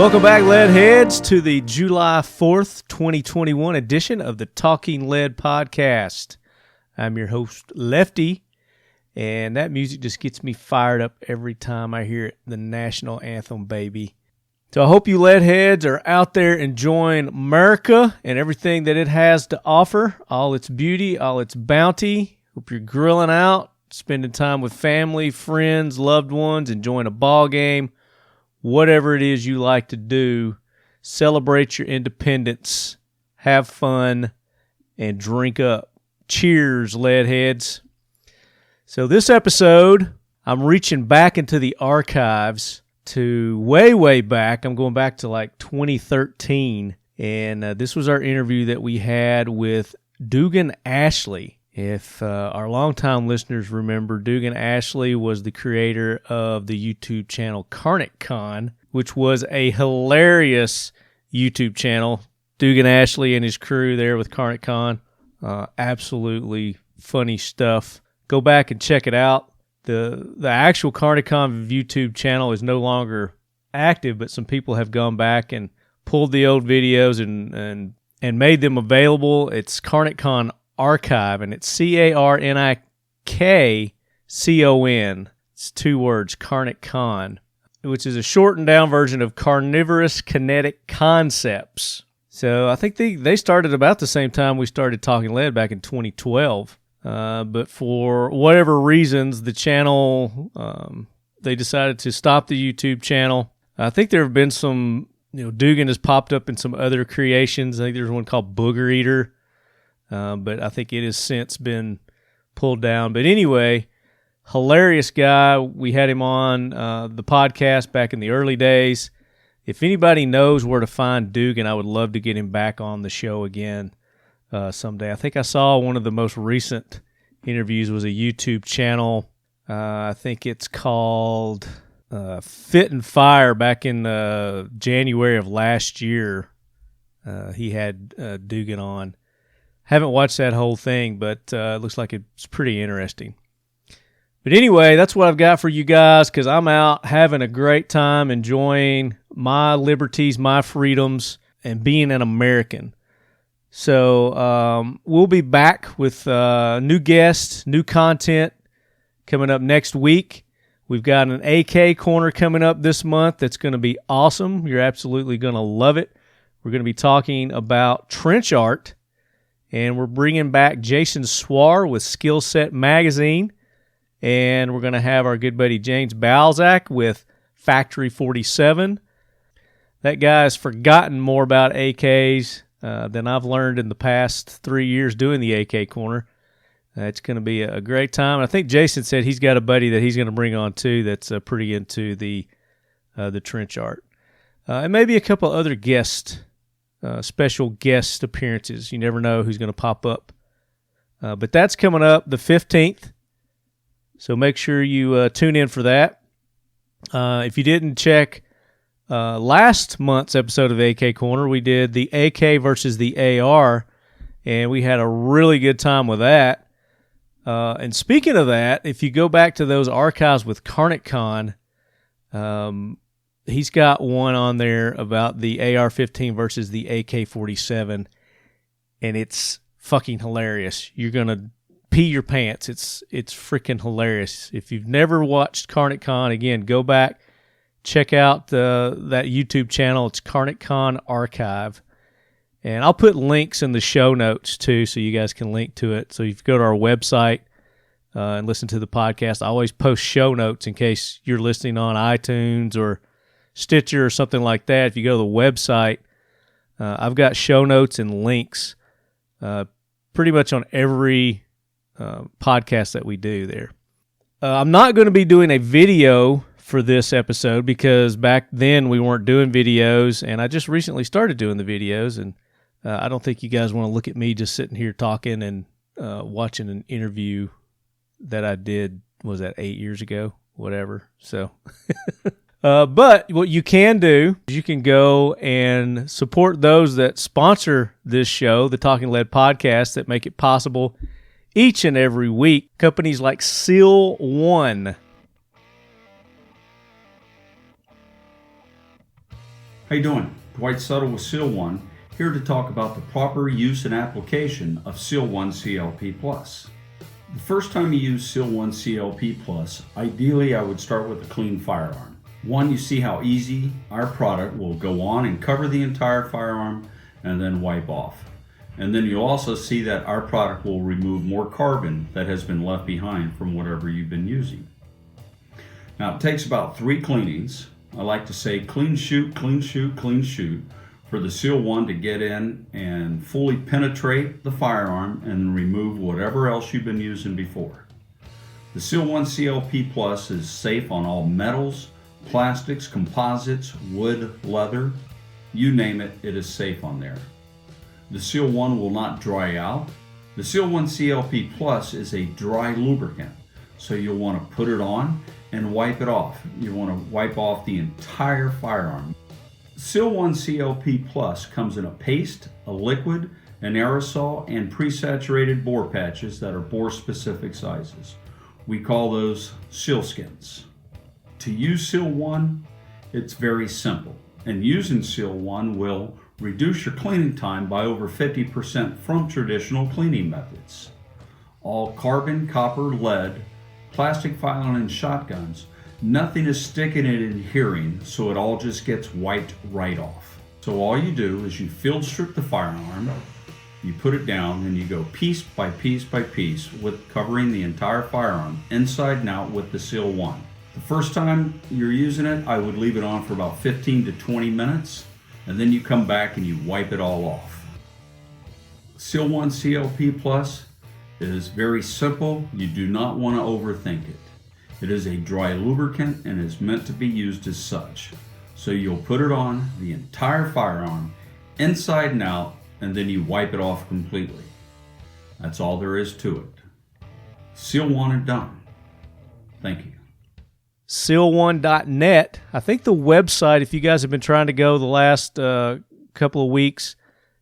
Welcome back, Leadheads, to the July 4th, 2021 edition of the Talking Lead podcast. I'm your host, Lefty, and that music just gets me fired up every time I hear it, the national anthem, baby. So I hope you Leadheads are out there enjoying America and everything that it has to offer, all its beauty, all its bounty. Hope you're grilling out, spending time with family, friends, loved ones, enjoying a ball game. Whatever it is you like to do, celebrate your independence, have fun, and drink up. Cheers, Leadheads. So this episode, I'm reaching back into the archives to way back. I'm going back to like 2013, and this was our interview that we had with Dugan Ashley. If our longtime listeners remember, Dugan Ashley was the creator of the YouTube channel CARNIK CON, which was a hilarious YouTube channel. Dugan Ashley and his crew there with CARNIK CON, absolutely funny stuff. Go back and check it out. The actual CARNIK CON YouTube channel is no longer active, but some people have gone back and pulled the old videos and made them available. It's CARNIK CON Archive, and it's CARNIKCON. It's two words, CARNIK CON, which is a shortened down version of Carnivorous Kinetic Concepts. So I think they started about the same time we started Talking Lead back in 2012. But for whatever reasons, the channel, they decided to stop the YouTube channel. I think there have been some, Dugan has popped up in some other creations. I think there's one called Booger Eater. But I think it has since been pulled down. But anyway, hilarious guy. We had him on the podcast back in the early days. If anybody knows where to find Dugan, I would love to get him back on the show again someday. I think I saw one of the most recent interviews was a YouTube channel. I think it's called Fit and Fire. Back in January of last year, he had Dugan on. Haven't watched that whole thing, but it looks like it's pretty interesting. But anyway, that's what I've got for you guys, because I'm out having a great time enjoying my liberties, my freedoms, and being an American. So we'll be back with new guests, new content coming up next week. We've got an AK corner coming up this month that's going to be awesome. You're absolutely going to love it. We're going to be talking about trench art. And we're bringing back Jason Swar with Skill Set Magazine. And we're going to have our good buddy James Balzac with Factory 47. That guy has forgotten more about AKs than I've learned in the past 3 years doing the AK Corner. It's going to be a great time. And I think Jason said he's got a buddy that he's going to bring on too that's pretty into the trench art. And maybe a couple other guests. Special guest appearances. You never know who's going to pop up. But that's coming up the 15th. So make sure you tune in for that. If you didn't check last month's episode of AK Corner, we did the AK versus the AR, and we had a really good time with that. And speaking of that, if you go back to those archives with CARNIK CON, he's got one on there about the AR-15 versus the AK-47, and it's fucking hilarious. You're going to pee your pants. It's freaking hilarious. If you've never watched CARNIK CON, again, go back, check out that YouTube channel. It's CARNIK CON Archive. And I'll put links in the show notes, too, so you guys can link to it. So if you go to our website and listen to the podcast, I always post show notes in case you're listening on iTunes or Stitcher or something like that. If you go to the website, I've got show notes and links pretty much on every podcast that we do there. I'm not going to be doing a video for this episode because back then we weren't doing videos, and I just recently started doing the videos, and I don't think you guys want to look at me just sitting here talking and watching an interview that I did, was that 8 years ago? Whatever. So... But what you can do is you can go and support those that sponsor this show, the Talking Lead podcast, that make it possible each and every week. Companies like Seal One. How you doing? Dwight Suttle with Seal One, here to talk about the proper use and application of Seal One CLP Plus. The first time you use Seal One CLP Plus, ideally I would start with a clean firearm. One, you see how easy our product will go on and cover the entire firearm and then wipe off. And then you'll also see that our product will remove more carbon that has been left behind from whatever you've been using. Now it takes about 3 cleanings. I like to say clean shoot, clean shoot, clean shoot for the Seal One to get in and fully penetrate the firearm and remove whatever else you've been using before. The Seal One CLP Plus is safe on all metals, plastics, composites, wood, leather, you name it, it is safe on there. The Seal One will not dry out. The Seal One CLP Plus is a dry lubricant, so you'll want to put it on and wipe it off. You want to wipe off the entire firearm. Seal One CLP Plus comes in a paste, a liquid, an aerosol, and pre-saturated bore patches that are bore-specific sizes. We call those sealskins. To use Seal One, it's very simple, and using Seal One will reduce your cleaning time by over 50% from traditional cleaning methods. All carbon, copper, lead, plastic filing, and shotguns, nothing is sticking and adhering, so it all just gets wiped right off. So all you do is you field strip the firearm, you put it down, and you go piece by piece by piece with covering the entire firearm inside and out with the Seal One. The first time you're using it, I would leave it on for about 15 to 20 minutes, and then you come back and you wipe it all off. Seal One CLP Plus is very simple. You do not want to overthink it. It is a dry lubricant and is meant to be used as such. So you'll put it on the entire firearm, inside and out, and then you wipe it off completely. That's all there is to it. Seal One and done. Thank you. Seal1.net. I think the website, if you guys have been trying to go the last couple of weeks,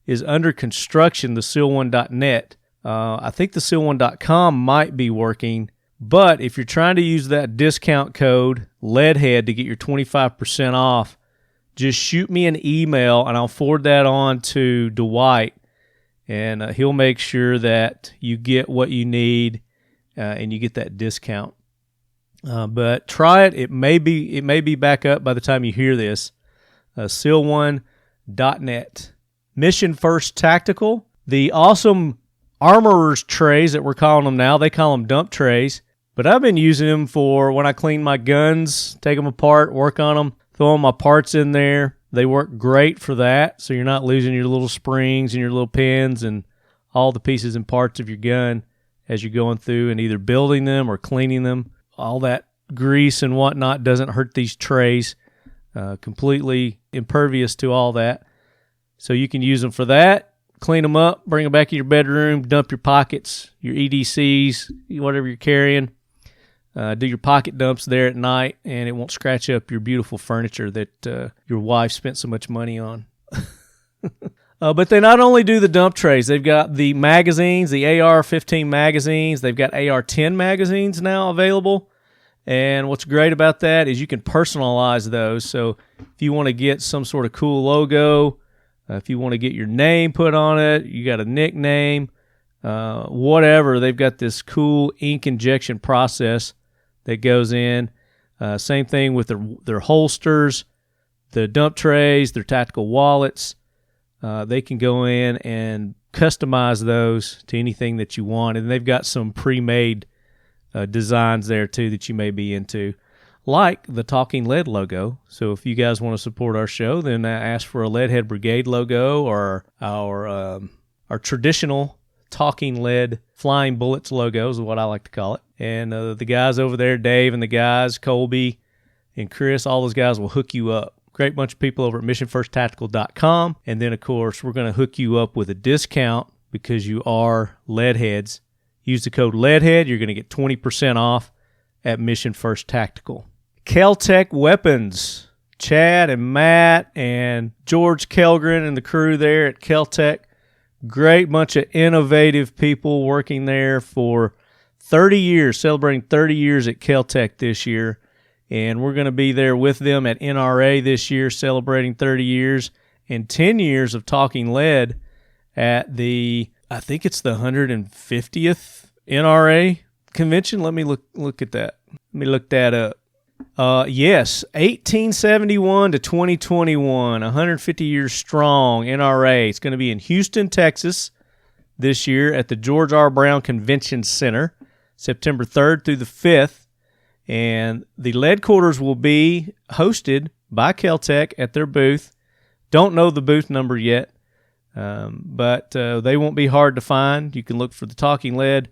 is under construction, the Seal1.net. I think the Seal1.com might be working, but if you're trying to use that discount code LEADHEAD to get your 25% off, just shoot me an email and I'll forward that on to Dwight, and he'll make sure that you get what you need and you get that discount. But try it. It may be back up by the time you hear this. Seal1.net. Mission First Tactical. The awesome armorer's trays that we're calling them now. They call them dump trays. But I've been using them for when I clean my guns, take them apart, work on them, throw my parts in there. They work great for that, so you're not losing your little springs and your little pins and all the pieces and parts of your gun as you're going through and either building them or cleaning them. All that grease and whatnot doesn't hurt these trays. Completely impervious to all that. So you can use them for that. Clean them up, bring them back in your bedroom, dump your pockets, your EDCs, whatever you're carrying. Do your pocket dumps there at night, and it won't scratch up your beautiful furniture that your wife spent so much money on. But they not only do the dump trays, they've got the magazines, the AR-15 magazines. They've got AR-10 magazines now available. And what's great about that is you can personalize those. So if you want to get some sort of cool logo, if you want to get your name put on it, you got a nickname, whatever, they've got this cool ink injection process that goes in. Same thing with their holsters, the dump trays, their tactical wallets. They can go in and customize those to anything that you want. And they've got some pre-made designs there, too, that you may be into, like the Talking Lead logo. So if you guys want to support our show, then ask for a Leadhead Brigade logo or our traditional Talking Lead Flying Bullets logo is what I like to call it. And the guys over there, Dave and the guys, Colby and Chris, all those guys will hook you up. Great bunch of people over at missionfirsttactical.com. And then, of course, we're going to hook you up with a discount because you are Leadheads. Use the code LEADHEAD. You're going to get 20% off at Mission First Tactical. Kel-Tec Weapons. Chad and Matt and George Kelgren and the crew there at Kel-Tec. Great bunch of innovative people working there for 30 years, celebrating 30 years at Kel-Tec this year. And we're going to be there with them at NRA this year, celebrating 30 years and 10 years of Talking Lead at I think it's the 150th NRA convention. Let me look at that. Let me look that up. Yes, 1871 to 2021, 150 years strong NRA. It's going to be in Houston, Texas this year at the George R. Brown Convention Center, September 3rd through the 5th. And the lead quarters will be hosted by Kel-Tec at their booth. Don't know the booth number yet, but they won't be hard to find. You can look for the Talking Lead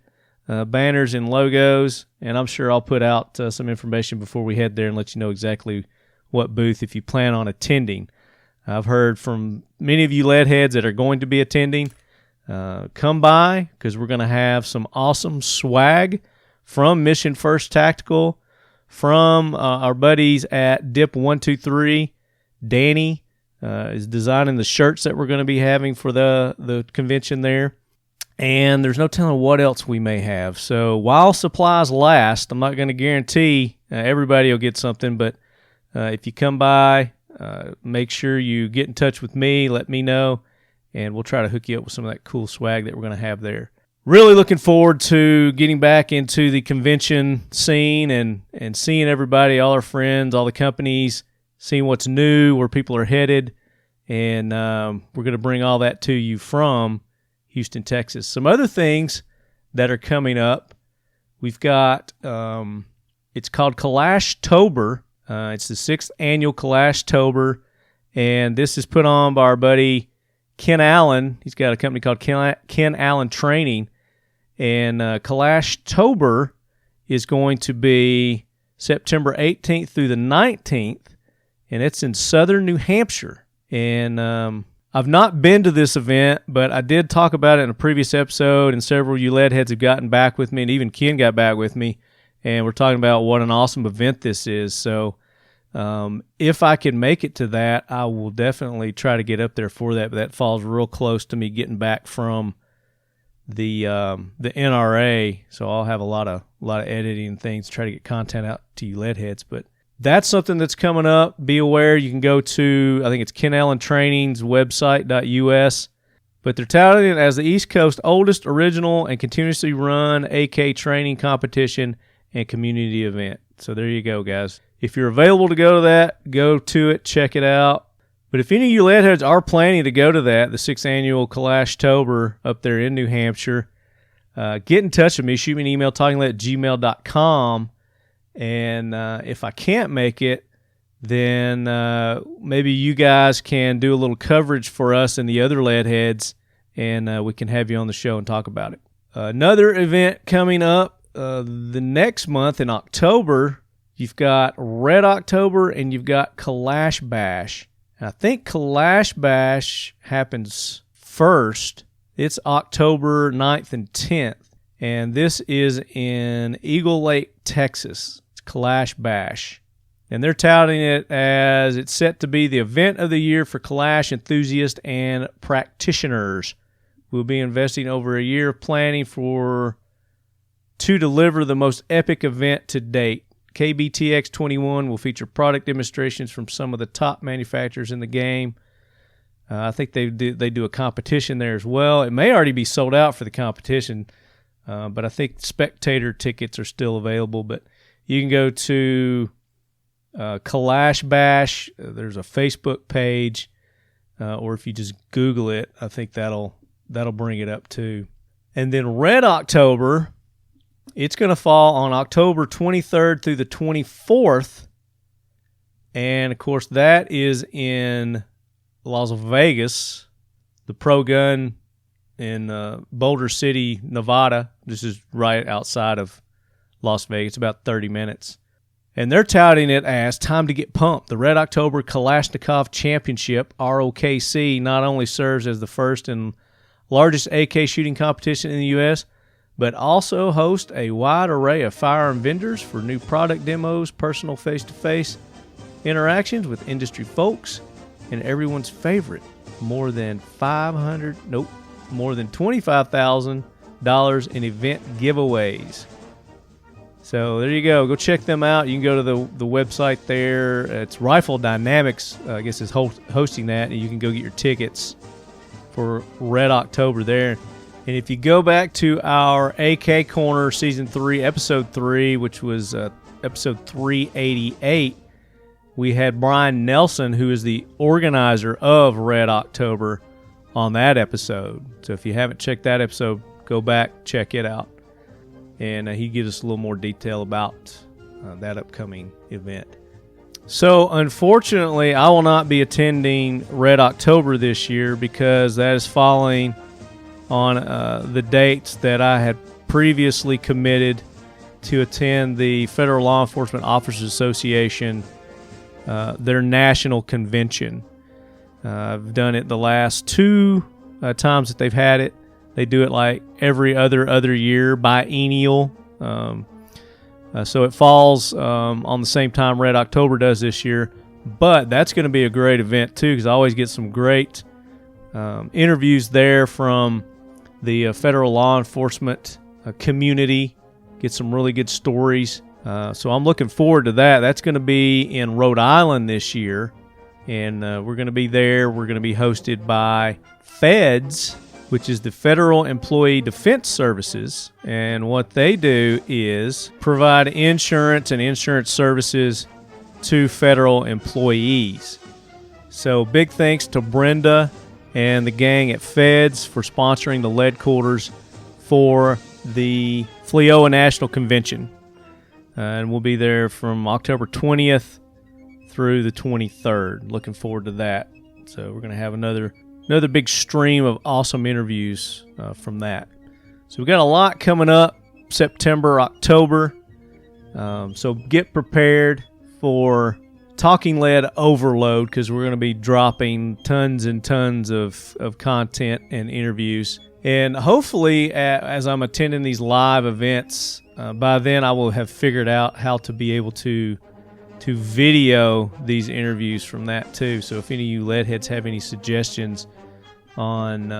banners and logos, and I'm sure I'll put out some information before we head there and let you know exactly what booth if you plan on attending. I've heard from many of you lead heads that are going to be attending. Come by, because we're going to have some awesome swag from Mission First Tactical, from our buddies at Dip 123. Danny is designing the shirts that we're going to be having for the convention there. And there's no telling what else we may have. So while supplies last, I'm not going to guarantee everybody will get something, but if you come by, make sure you get in touch with me, let me know, and we'll try to hook you up with some of that cool swag that we're going to have there. Really looking forward to getting back into the convention scene and seeing everybody, all our friends, all the companies, seeing what's new, where people are headed, and we're going to bring all that to you from Houston, Texas. Some other things that are coming up. We've got, it's called Kalash-tober. It's the 6th annual Kalash-tober, and this is put on by our buddy Ken Allen. He's got a company called Ken Allen Training, and Kalash-tober is going to be September 18th through the 19th, and it's in southern New Hampshire. And I've not been to this event, but I did talk about it in a previous episode, and several of you lead heads have gotten back with me, and even Ken got back with me, and we're talking about what an awesome event this is. So if I can make it to that, I will definitely try to get up there for that, but that falls real close to me getting back from the NRA, so I'll have a lot of editing and things to try to get content out to you lead heads. But that's something that's coming up. Be aware. You can go to, I think it's Ken Allen Training's website.us, but they're touting it as the East Coast oldest, original, and continuously run AK training competition and community event. So there you go, guys. If you're available to go to that, go to it, check it out. But if any of you lead heads are planning to go to that, the 6th annual Kalash-tober up there in New Hampshire, get in touch with me. Shoot me an email, talkinglead@gmail.com. And if I can't make it, then maybe you guys can do a little coverage for us and the other lead heads, and we can have you on the show and talk about it. Another event coming up the next month in October, you've got Red October and you've got Kalash Bash. And I think Kalash Bash happens first. It's October 9th and 10th. And this is in Eagle Lake, Texas. It's Kalash Bash. And they're touting it as it's set to be the event of the year for Kalash enthusiasts and practitioners. We'll be investing over a year of planning to deliver the most epic event to date. KBTX 21 will feature product demonstrations from some of the top manufacturers in the game. I think they do a competition there as well. It may already be sold out for the competition, but I think spectator tickets are still available. But you can go to Kalash Bash. There's a Facebook page, or if you just Google it, I think that'll bring it up too. And then Red October, it's going to fall on October 23rd through the 24th. And, of course, that is in Las Vegas, the Pro Gun in Boulder City, Nevada. This is right outside of Las Vegas, about 30 minutes. And they're touting it as time to get pumped. The Red October Kalashnikov Championship, ROKC, not only serves as the first and largest AK shooting competition in the U.S., but also host a wide array of firearm vendors for new product demos, personal face-to-face interactions with industry folks, and everyone's favorite, more than $25,000 in event giveaways. So there you go. Go check them out. You can go to the website there. It's Rifle Dynamics, I guess, is hosting that, and you can go get your tickets for Red October there. And if you go back to our AK Corner Season 3, Episode 3, which was Episode 388, we had Brian Nelson, who is the organizer of Red October, on that episode. So if you haven't checked that episode, go back, check it out. And he gives us a little more detail about that upcoming event. So, unfortunately, I will not be attending Red October this year because that is falling on the dates that I had previously committed to attend the Federal Law Enforcement Officers Association, their national convention. I've done it the last 2 times that they've had it. They do it like every other year, biennial. So it falls on the same time Red October does this year. But that's going to be a great event, too, because I always get some great interviews there from the federal law enforcement community. Get some really good stories. So I'm looking forward to that. That's going to be in Rhode Island this year. And we're going to be there. We're going to be hosted by Feds, which is the Federal Employee Defense Services. And what they do is provide insurance and insurance services to federal employees. So big thanks to Brenda and the gang at Feds for sponsoring the lead quarters for the FLEOA National Convention. And we'll be there from October 20th through the 23rd. Looking forward to that. So we're going to have another big stream of awesome interviews from that. So we've got a lot coming up September, October. So get prepared for Talking Lead overload because we're going to be dropping tons and tons of content and interviews. And hopefully, as I'm attending these live events, by then I will have figured out how to be able to video these interviews from that too. So if any of you lead heads have any suggestions on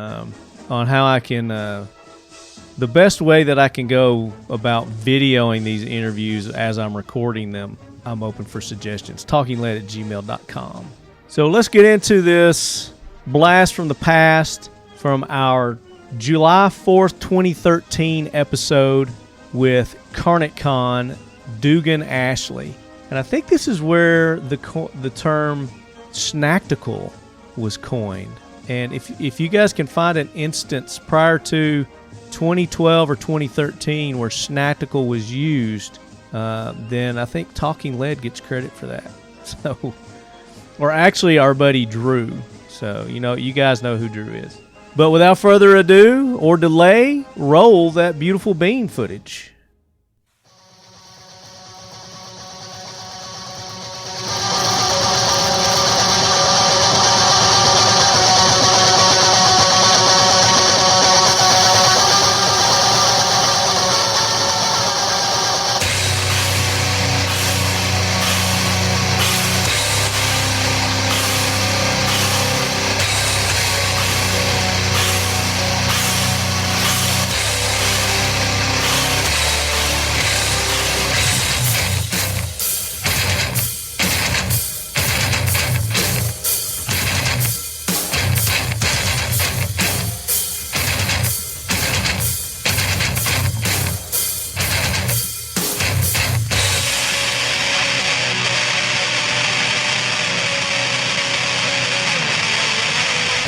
how I can the best way that I can go about videoing these interviews as I'm recording them, I'm open for suggestions. TalkingLead@gmail.com. So let's get into this blast from the past from our July 4th, 2013 episode with CARNIK CON, Dugan Ashley. And I think this is where the term Snacktical was coined. And if you guys can find an instance prior to 2012 or 2013 where Snacktical was used, then I think Talking Lead gets credit for that. So, or actually our buddy Drew. So, you guys know who Drew is. But without further ado or delay, roll that beautiful bean footage.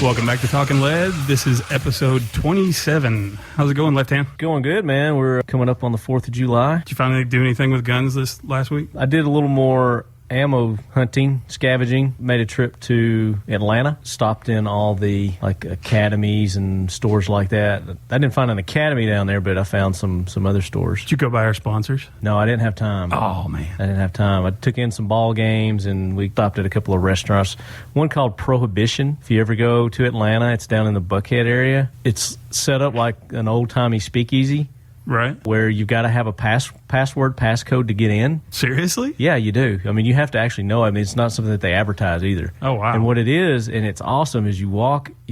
Welcome back to Talking Lead. This is episode 27. How's it going, Left Hand? Going good, man. We're coming up on the 4th of July. Did you finally do anything with guns this last week? I did a little more ammo hunting, scavenging. Made a trip to Atlanta. Stopped in all the academies and stores like that. I didn't find an academy down there, but I found some other stores. Did you go by our sponsors? No, I didn't have time. Oh, man. I didn't have time. I took in some ball games, and we stopped at a couple of restaurants. One called Prohibition. If you ever go to Atlanta, it's down in the Buckhead area. It's set up like an old-timey speakeasy. Right. Where you've got to have a passcode to get in. Seriously? Yeah, you do. I mean, you have to actually know. I mean, it's not something that they advertise either. Oh, wow. And what it is, and it's awesome, is you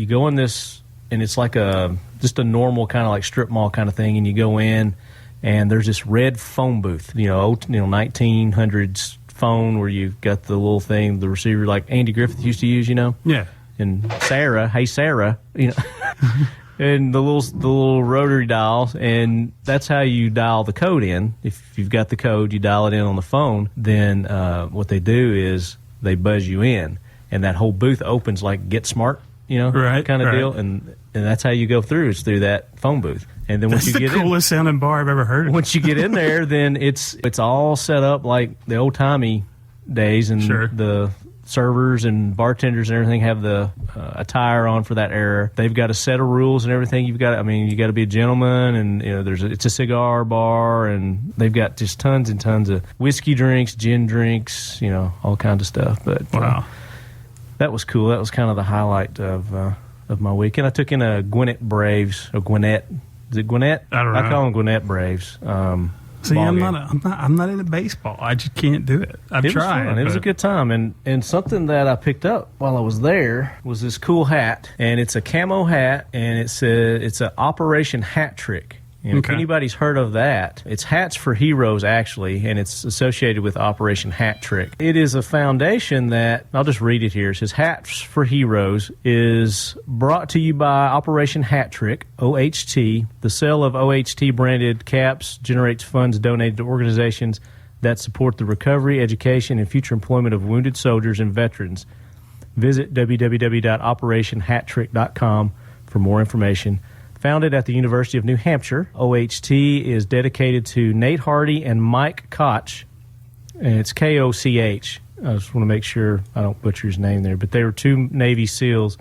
go in this, and it's like just a normal kind of like strip mall kind of thing, and you go in, and there's this red phone booth, old, 1900s phone where you've got the little thing, the receiver like Andy Griffith used to use, Yeah. and Sarah, hey Sarah, and the little rotary dials, and that's how you dial the code in. If you've got the code, you dial it in on the phone. Then what they do is they buzz you in, and that whole booth opens like Get Smart, Right, kind of right. deal, and that's how you go through is through that phone booth. And then once That's you the get coolest sounding bar I've ever heard of. once you get in there, then it's all set up like the old timey days, and Sure. the servers and bartenders and everything have the attire on for that era. They've got a set of rules and everything. You got to be a gentleman, and it's a cigar bar, and they've got just tons and tons of whiskey drinks, gin drinks, all kinds of stuff. But Wow. that was cool. That was kind of the highlight of my week. And I took in a Gwinnett Braves, or Gwinnett. Is it Gwinnett? I don't know. I call them Gwinnett Braves. See, ball I'm game. not into baseball. I just can't do it. I've It was tried. fun. It was a but- good time, and something that I picked up while I was there was this cool hat, and it's a camo hat, and it's a Operation Hat Trick. And if Okay. anybody's heard of that, it's Hats for Heroes, actually, and it's associated with Operation Hat Trick. It is a foundation that, I'll just read it here. It says, Hats for Heroes is brought to you by Operation Hat Trick, OHT. The sale of OHT-branded caps generates funds donated to organizations that support the recovery, education, and future employment of wounded soldiers and veterans. Visit www.operationhattrick.com for more information. Founded at the University of New Hampshire, OHT is dedicated to Nate Hardy and Mike Koch, and it's Koch. I just want to make sure I don't butcher his name there, but they were two Navy SEALs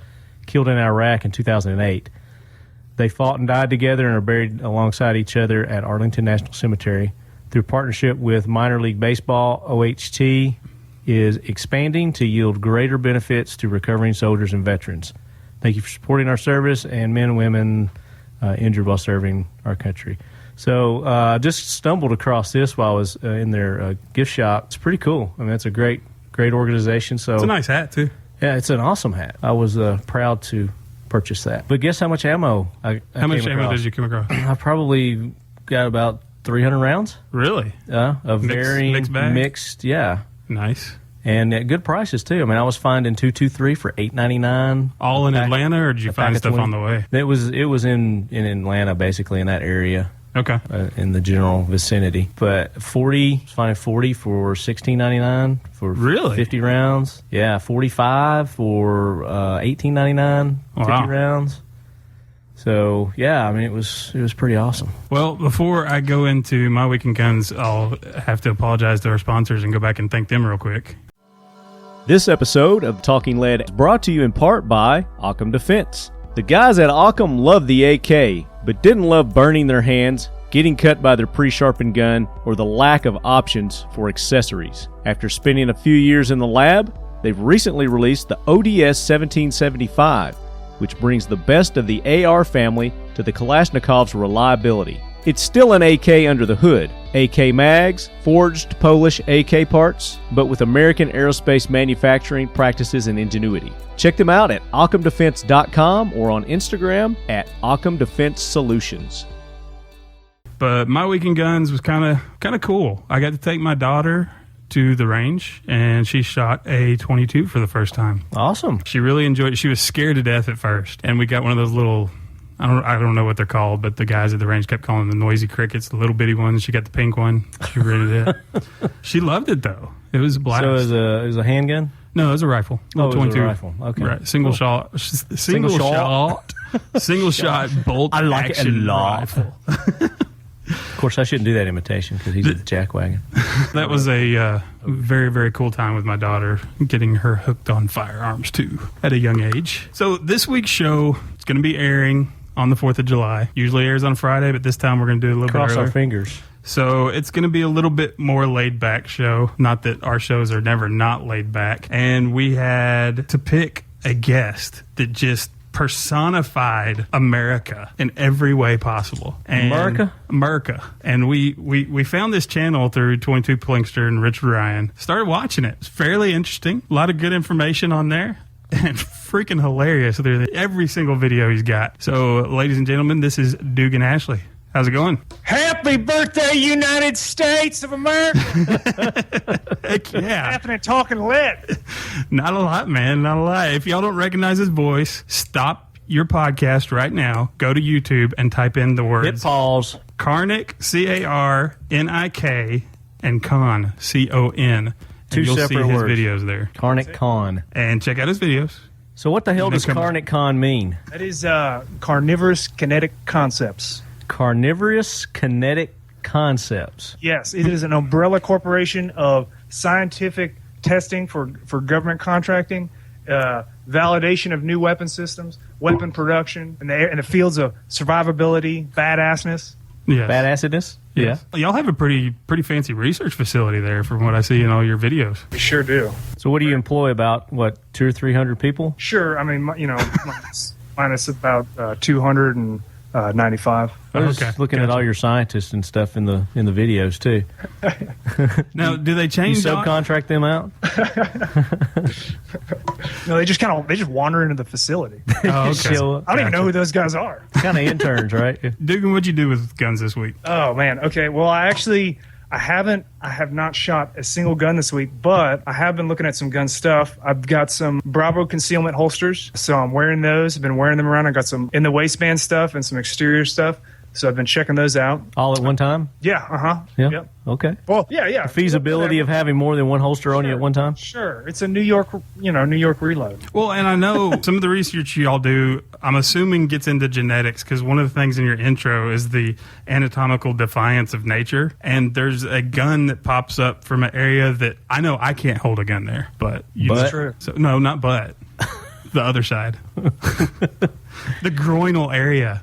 killed in Iraq in 2008. They fought and died together and are buried alongside each other at Arlington National Cemetery. Through partnership with Minor League Baseball, OHT is expanding to yield greater benefits to recovering soldiers and veterans. Thank you for supporting our service and men and women injured while serving our country. So I just stumbled across this while I was in their gift shop. It's pretty cool. I mean, it's a great organization. So It's a nice hat, too. yeah, it's an awesome hat. I was proud to purchase that. But guess how much ammo I How much came ammo across? did you come across? I probably got about 300 rounds. Really? Of varying mixed bag? mixed, yeah. Nice. And at good prices, too. I mean, I was finding .223 for $8.99. All in A pack- Atlanta, or did you a find pack of stuff 20. on the way? It was in Atlanta, basically, in that area. Okay. In the general vicinity. But 40 for $16.99 for Really? 50 rounds. Yeah, 45 for $18.99, 50 Wow. rounds. So, yeah, I mean, it was pretty awesome. Well, before I go into my weekend guns, I'll have to apologize to our sponsors and go back and thank them real quick. This episode of Talking Lead is brought to you in part by Occam Defense. The guys at Occam love the AK, but didn't love burning their hands, getting cut by their pre-sharpened gun, or the lack of options for accessories. After spending a few years in the lab, they've recently released the ODS 1775, which brings the best of the AR family to the Kalashnikov's reliability. It's still an AK under the hood. AK mags, forged Polish AK parts, but with American aerospace manufacturing practices and ingenuity. Check them out at OccamDefense.com or on Instagram at Occam Defense Solutions. But my weekend guns was kind of cool. I got to take my daughter to the range, and she shot a .22 for the first time. Awesome. She really enjoyed it. She was scared to death at first, and we got one of those little, I don't know what they're called, but the guys at the range kept calling them the noisy crickets, the little bitty ones. She got the pink one. She rented it. She loved it though. It was a blast. So it was a handgun? No, it was a rifle. Little Oh, it was a 22. rifle. Okay. Right. Single shot. Single shot. shot. Single shot bolt I like it a action lot. rifle. Of course, I shouldn't do that imitation because he's a jackwagon. That was a very, very cool time with my daughter, getting her hooked on firearms too at a young age. So this week's show is going to be airing on the 4th of July. Usually airs on Friday, but this time we're going to do it a little Cross bit our earlier. fingers. So it's going to be a little bit more laid back show. Not that our shows are never not laid back. And we had to pick a guest that just personified America in every way possible. And America. And we found this channel through 22 Plinkster and Richard Ryan. Started watching it. It's fairly interesting. A lot of good information on there. And freaking hilarious through every single video he's got. So, ladies and gentlemen, this is Dugan Ashley. How's it going? Happy birthday, United States of America! Heck yeah. Happening talking lead. Not a lot, man. Not a lot. If y'all don't recognize his voice, stop your podcast right now. Go to YouTube and type in the words. Hit pause. CARNIK, C-A-R-N-I-K, and CON, C-O-N. And Two you'll see separate his words. videos there. CARNIC CON. And check out his videos. So what the hell And then does come back. CARNIC CON mean? That is Carnivorous Kinetic Concepts. Carnivorous Kinetic Concepts. Yes, it is an umbrella corporation of scientific testing for government contracting, validation of new weapon systems, weapon production, and the fields of survivability, badassness. Yes. Badassedness? Yes. Y'all have a pretty fancy research facility there from what I see in all your videos. We sure do. So what do you employ? About, 200 or 300 people? Sure, I mean, minus about 295. I was Okay, just looking at gotcha. all your scientists and stuff in the videos, too. Now, do they You change subcontract them out? No, they just wander into the facility. Oh, okay. Show up. I don't even know who those guys are. Kind of interns, right? Dugan, what'd you do with guns this week? Oh man. Okay. Well, I have not shot a single gun this week, but I have been looking at some gun stuff. I've got some Bravo concealment holsters, so I'm wearing those. I've been wearing them around. I got some in the waistband stuff and some exterior stuff. So I've been checking those out. All at one time? Yeah. Yeah. Yep. Okay. Well, yeah. Feasibility of having more than one holster on you at one time? Sure. It's a New York reload. Well, and I know some of the research y'all do, I'm assuming gets into genetics, because one of the things in your intro is the anatomical defiance of nature. And there's a gun that pops up from an area that I know I can't hold a gun there, but you But? True. So, no, not but. The other side. The groinal area.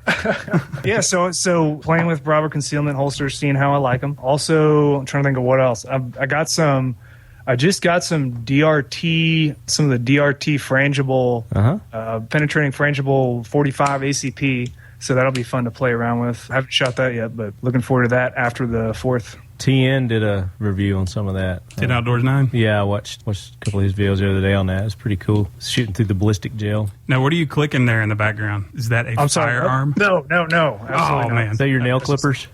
Yeah, so playing with Bravo concealment holsters, seeing how I like them. Also, I'm trying to think of what else. I just got some DRT, some of the DRT frangible, penetrating frangible 45 ACP. So that'll be fun to play around with. I haven't shot that yet, but looking forward to that after the 4th. TN did a review on some of that. 10 Outdoors 9. Yeah, I watched a couple of his videos the other day on that. It's pretty cool. Shooting through the ballistic gel. Now, what are you clicking there in the background? Is that a I'm sorry. firearm? No. Absolutely Oh, not. man. Is that your nail clippers?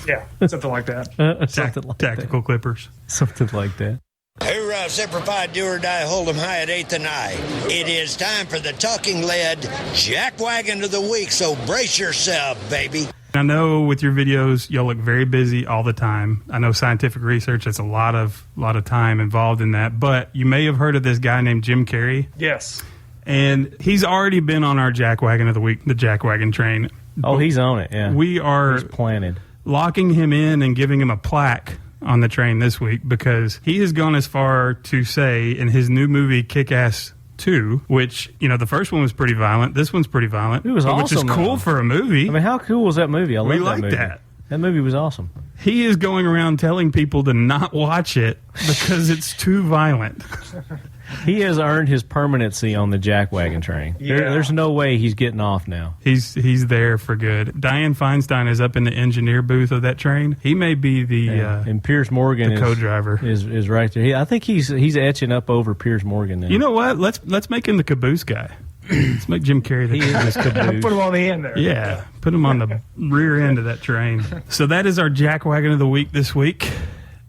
Yeah, something like that. Something like Tactical clippers. that. Something like that. Hoorah, Semper Fi, do or die, hold 'em high at 8th and I. It is time for the Talking Lead Jackwagon of the Week, so brace yourself, baby. I know with your videos, y'all look very busy all the time. I know scientific research, it's a lot of time involved in that. But you may have heard of this guy named Jim Carrey. Yes. And he's already been on our Jackwagon of the Week, the Jackwagon train. Oh, he's on it, yeah. We are He's planted. locking him in and giving him a plaque on the train this week because he has gone as far to say in his new movie, Kick-Ass 2, which, the first one was pretty violent. This one's pretty violent. It was Which is awesome, cool though. for a movie. I mean, how cool was that movie? I love We that like movie. that. That movie was awesome. He is going around telling people to not watch it because it's too violent. He has earned his permanency on the jackwagon train. Yeah. There's no way he's getting off now. He's there for good. Diane Feinstein is up in the engineer booth of that train. He may be the And Piers Morgan the co-driver. is right there. I think he's etching up over Piers Morgan now. You know what? Let's make him the caboose guy. Let's make Jim Carrey the he is his caboose. Put them on the end there. Yeah, put him on the rear end of that train. So that is our Jackwagon of the Week this week.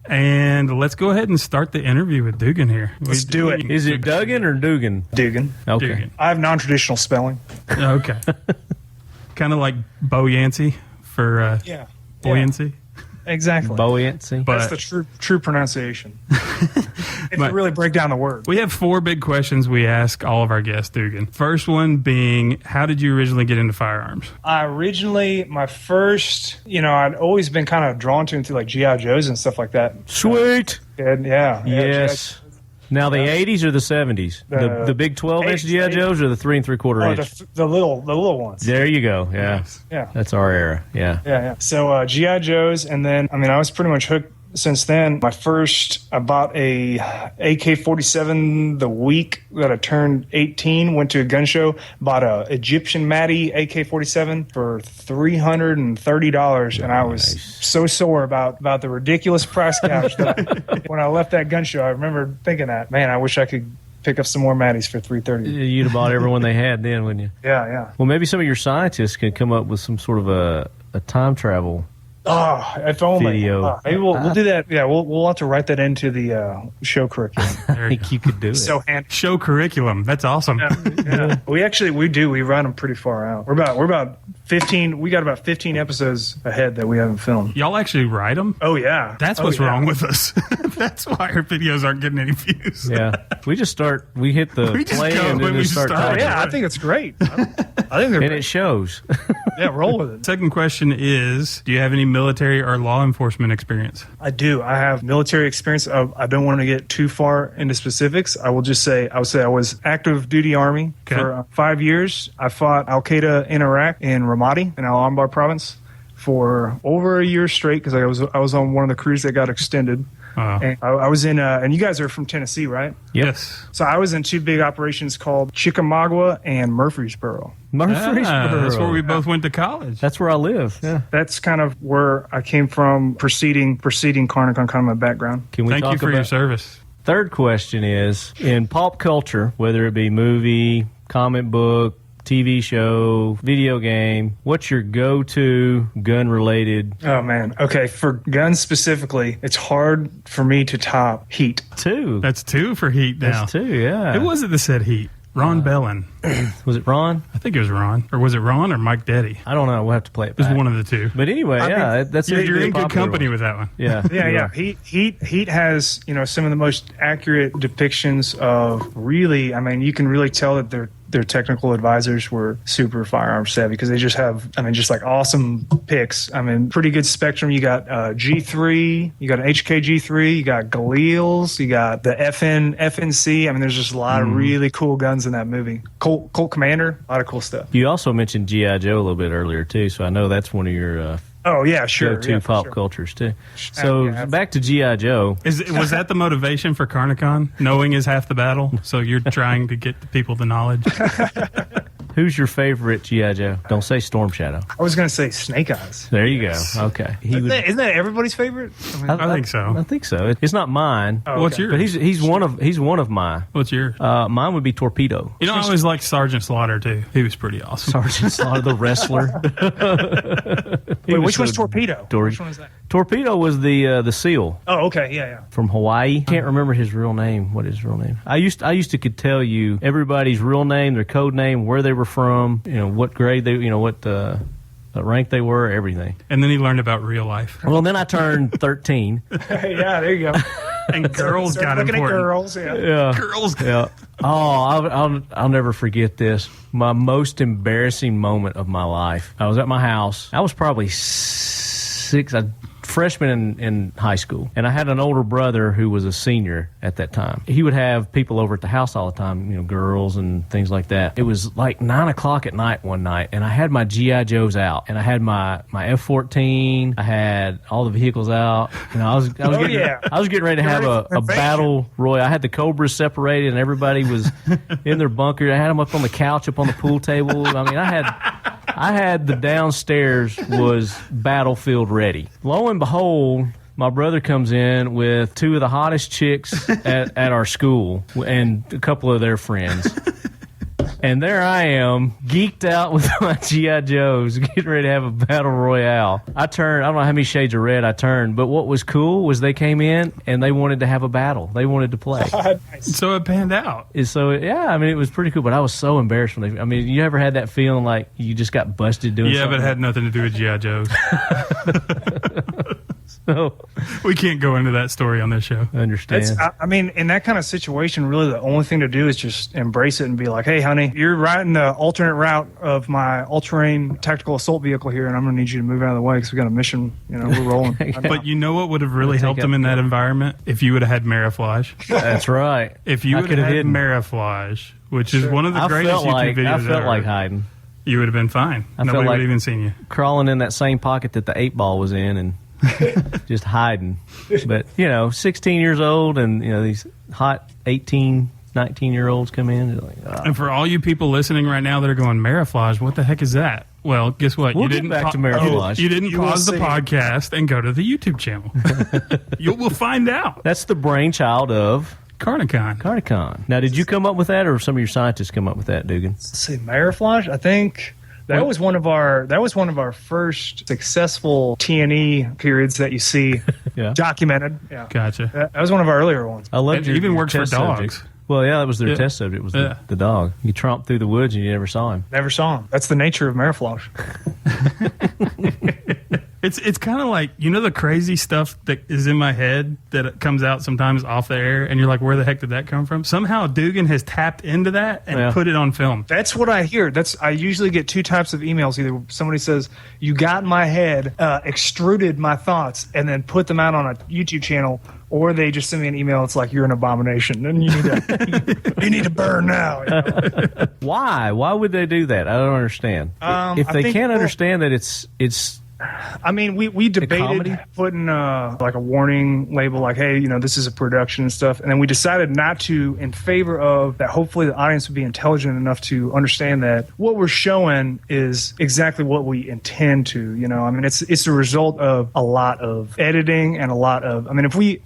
And let's go ahead and start the interview with Dugan here. Let's do it. Is it Duggan or Dugan? Dugan. Okay. Dugan. I have non-traditional spelling. Okay. Kind of like Bo Yancey for Yeah. buoyancy. Exactly. Buoyancy. But That's the true pronunciation. If But- you really break down the word. we have 4 big questions we ask all of our guests, Dugan. First one being, how did you originally get into firearms? My first, I'd always been kind of drawn to them through like G.I. Joes and stuff like that. Sweet. And yeah. Yes. Now the 80s or the 70s? The big 12-inch G.I. Joes or the 3 3/4 Oh, inch? the little ones. There you go. Yeah. Yeah. That's our era. Yeah. Yeah. So G.I. Joes, and then I was pretty much hooked since then. I bought a AK-47 the week that I turned 18. Went to a gun show, bought a Egyptian Matty AK-47 for $330, and I was so sore about the ridiculous price gouge that when I left that gun show, I remember thinking that, man, I wish I could pick up some more Matties for $330. You'd have bought everyone they had then, wouldn't you? Yeah. Well, maybe some of your scientists could come up with some sort of a a time travel. Oh, if only. Video. Maybe we'll do that. Yeah, we'll have to write that into the show curriculum. I think you could do it. So handy. Show curriculum. That's awesome. Yeah. We run them pretty far out. We're about 15. We got about 15 episodes ahead that we haven't filmed. Y'all actually write them? Oh yeah. That's what's wrong with us. That's why our videos aren't getting any views. Yeah, we just start. We hit the We just play go and when then we just start. start. talking. Yeah, I think it's great. I think they're And great. it shows. Yeah, roll with it. Second question is, do you have any military or law enforcement experience? I do. I have military experience. I don't want to get too far into specifics. I would say I was active duty Army for 5 years. I fought Al Qaeda in Iraq in Ramadi in Al Anbar province for over a year straight because I was on one of the crews that got extended. And I was in, and you guys are from Tennessee, right? Yes. So I was in two big operations called Chickamauga and Murfreesboro. Murfreesboro. That's where we both went to college. That's where I live. Yeah. That's kind of where I came from, preceding CARNIK CON, kind of my background. Can we Thank talk you for about? your service. Third question is, in pop culture, whether it be movie, comic book, TV show, video game, what's your go-to gun-related? Oh man. Okay, for guns specifically, it's hard for me to top Heat. Two. That's 2 for Heat now. That's two, yeah. It wasn't that said Heat. Ron Bellin. Was it Ron? I think it was Ron. Or was it Ron or Mike Deddy? I don't know. We'll have to play it It was back. one of the two. But anyway, yeah, that's You're, a you're big in good popular company one. with that one. Yeah. Yeah, you yeah. are. Heat has, some of the most accurate depictions of really, I mean, you can really tell that their technical advisors were super firearm savvy because they just have, just like awesome picks. Pretty good spectrum. You got G3, you got an HK G3, you got Galils, you got the FNC. There's just a lot of really cool guns in that movie. Colt Commander, a lot of cool stuff. You also mentioned G.I. Joe a little bit earlier, too, so I know that's one of your Oh yeah, sure. go-to Yeah, for pop sure. cultures, too. So Yeah, back to G.I. Joe. Was that the motivation for CarniCon? Knowing is half the battle. So you're trying to get the people the knowledge. Who's your favorite G.I. Joe? Don't say Storm Shadow. I was gonna say Snake Eyes. There you go. Okay. Isn't that everybody's favorite? I think so. I think so. It's not mine, Oh, What's okay. yours? but he's one of mine. What's yours? Mine would be Torpedo. I always liked Sergeant Slaughter too. He was pretty awesome. Sergeant Slaughter, the wrestler. Wait, which one's Torpedo? Dory. Which one is that? Torpedo was the SEAL Oh, okay, yeah. from Hawaii. Can't remember his real name. What is his real name? I used to could tell you everybody's real name, their code name, where they were from, what grade they, what rank they were, everything. And then he learned about real life. Well, then I turned 13. Yeah, there you go. And girls Start got looking important. at girls. Yeah. Yeah. Girls. Yeah. Oh, I'll never forget this. My most embarrassing moment of my life. I was at my house. I was probably freshman in high school, and I had an older brother who was a senior at that time. He would have people over at the house all the time, girls and things like that. It was like 9 o'clock at night one night, and I had my G.I. Joes out, and I had my F-14. I had all the vehicles out. I was getting ready to have a battle royal. I had the Cobras separated, and everybody was in their bunker. I had them up on the couch, up on the pool table. I had the downstairs was battlefield ready. Lo and behold, my brother comes in with two of the hottest chicks at our school and a couple of their friends. And there I am, geeked out with my G.I. Joes, getting ready to have a battle royale. I don't know how many shades of red I turned, but what was cool was they came in and they wanted to have a battle. They wanted to play. So it panned out. So, yeah, it was pretty cool, but I was so embarrassed when you ever had that feeling like you just got busted doing something? Yeah, but it had nothing to do with G.I. Joe's. So, We can't go into that story on this show. I understand. In that kind of situation, really the only thing to do is just embrace it and be like, hey, honey, you're riding the alternate route of my all-terrain tactical assault vehicle here, and I'm going to need you to move out of the way because we got a mission. We're rolling. But you know what would have really helped him in that environment? If you would have had Mariflage. That's right. If you I would could have have had hidden. Mariflage, which is one of the greatest YouTube videos I felt ever, like hiding, you would have been fine. I felt Nobody would like- have even seen you. crawling in that same pocket that the 8-ball was in, and just hiding. But 16 years old, and these hot 18, 19-year-olds come in. And like, oh. And for all you people listening right now that are going, Mariflage, what the heck is that? Well, guess what? We'll get back to Mariflage. You didn't You will pause the see. podcast and go to the YouTube channel. You will find out. That's the brainchild of Carnicon. CarniCon. Now, did you come up with that, or some of your scientists come up with that, Dugan? Let's see, Mariflage. I think That was one of our first successful T&E periods that you see documented. Yeah. Gotcha. That was one of our earlier ones. I love It even works for test dogs. subject. Well, yeah, that was their test subject. Was the dog? You tromped through the woods and you never saw him. Never saw him. That's the nature of Mariflage. It's kind of like, the crazy stuff that is in my head that comes out sometimes off the air, and you're like, where the heck did that come from? Somehow Dugan has tapped into that and put it on film. That's what I hear. I usually get two types of emails. Either somebody says, you got in my head, extruded my thoughts, and then put them out on a YouTube channel, or they just send me an email. It's like, you're an abomination, and you need to burn now. Why? Why would they do that? I don't understand. If they can't understand that it's. I mean, we debated putting like a warning label, like, hey, this is a production and stuff. And then we decided not to, in favor of that. Hopefully the audience would be intelligent enough to understand that what we're showing is exactly what we intend to, I mean, it's a result of a lot of editing and a lot of, I mean, if we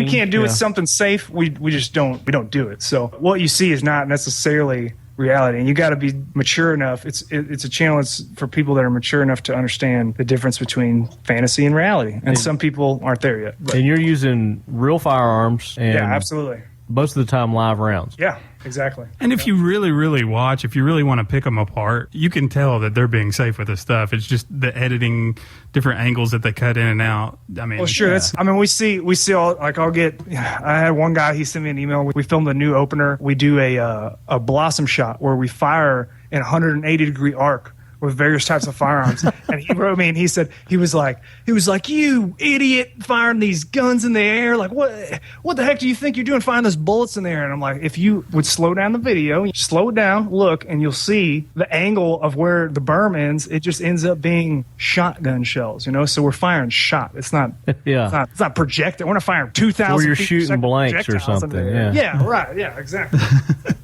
can't do it something safe, we just don't do it. So what you see is not necessarily reality, and you got to be mature enough. It's a channel. It's for people that are mature enough to understand the difference between fantasy and reality. And some people aren't there yet. But. And you're using real firearms. And absolutely. Most of the time, live rounds. Yeah, exactly. And if you really, really watch, if you really want to pick them apart, you can tell that they're being safe with this stuff. It's just the editing, different angles that they cut in and out. I mean, well, sure. We see all, like, I had one guy, he sent me an email. We filmed a new opener. We do a blossom shot where we fire in a 180-degree arc with various types of firearms. And he wrote me and he said, he was like, you idiot, firing these guns in the air. Like, what the heck do you think you're doing firing those bullets in the air? And I'm like, if you would slow down the video, slow it down, look, and you'll see the angle of where the berm ends. It just ends up being shotgun shells, So we're firing shot. It's not, it's not projected. We're not firing 2,000 or you're shooting blanks or something. Yeah, right. Yeah, exactly.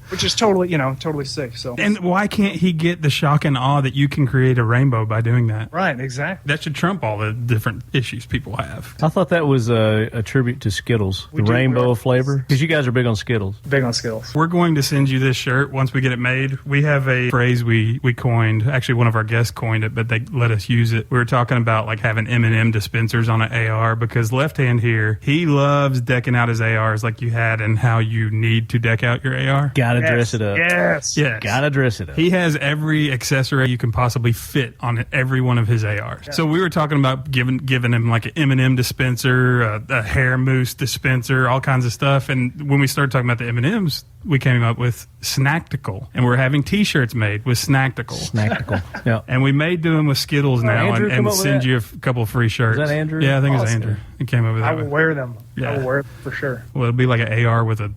Which is totally safe. So. And why can't he get the shock and awe that you can create a rainbow by doing that? Right, exactly. That should trump all the different issues people have. I thought that was a tribute to Skittles, the rainbow flavor. Because you guys are big on Skittles. Big on Skittles. We're going to send you this shirt once we get it made. We have a phrase we coined. Actually, one of our guests coined it, but they let us use it. We were talking about like having M&M dispensers on an AR, because Left Hand here, he loves decking out his ARs like you had and how you need to deck out your AR. Gotta dress it up. Yes. Gotta dress it up. He has every accessory you can possibly fit on every one of his ARs. Yeah. So we were talking about giving him like an M&M dispenser, a hair mousse dispenser, all kinds of stuff. And when we started talking about the M&Ms, we came up with Snacktical, and we're having T-shirts made with Snacktical. Yeah. And we may do them with Skittles now, and send you a couple of free shirts. Is that Andrew? Yeah, I think it's Andrew. He came up with that. I will wear them. Yeah. I will wear them for sure. Well, it'll be like an AR with a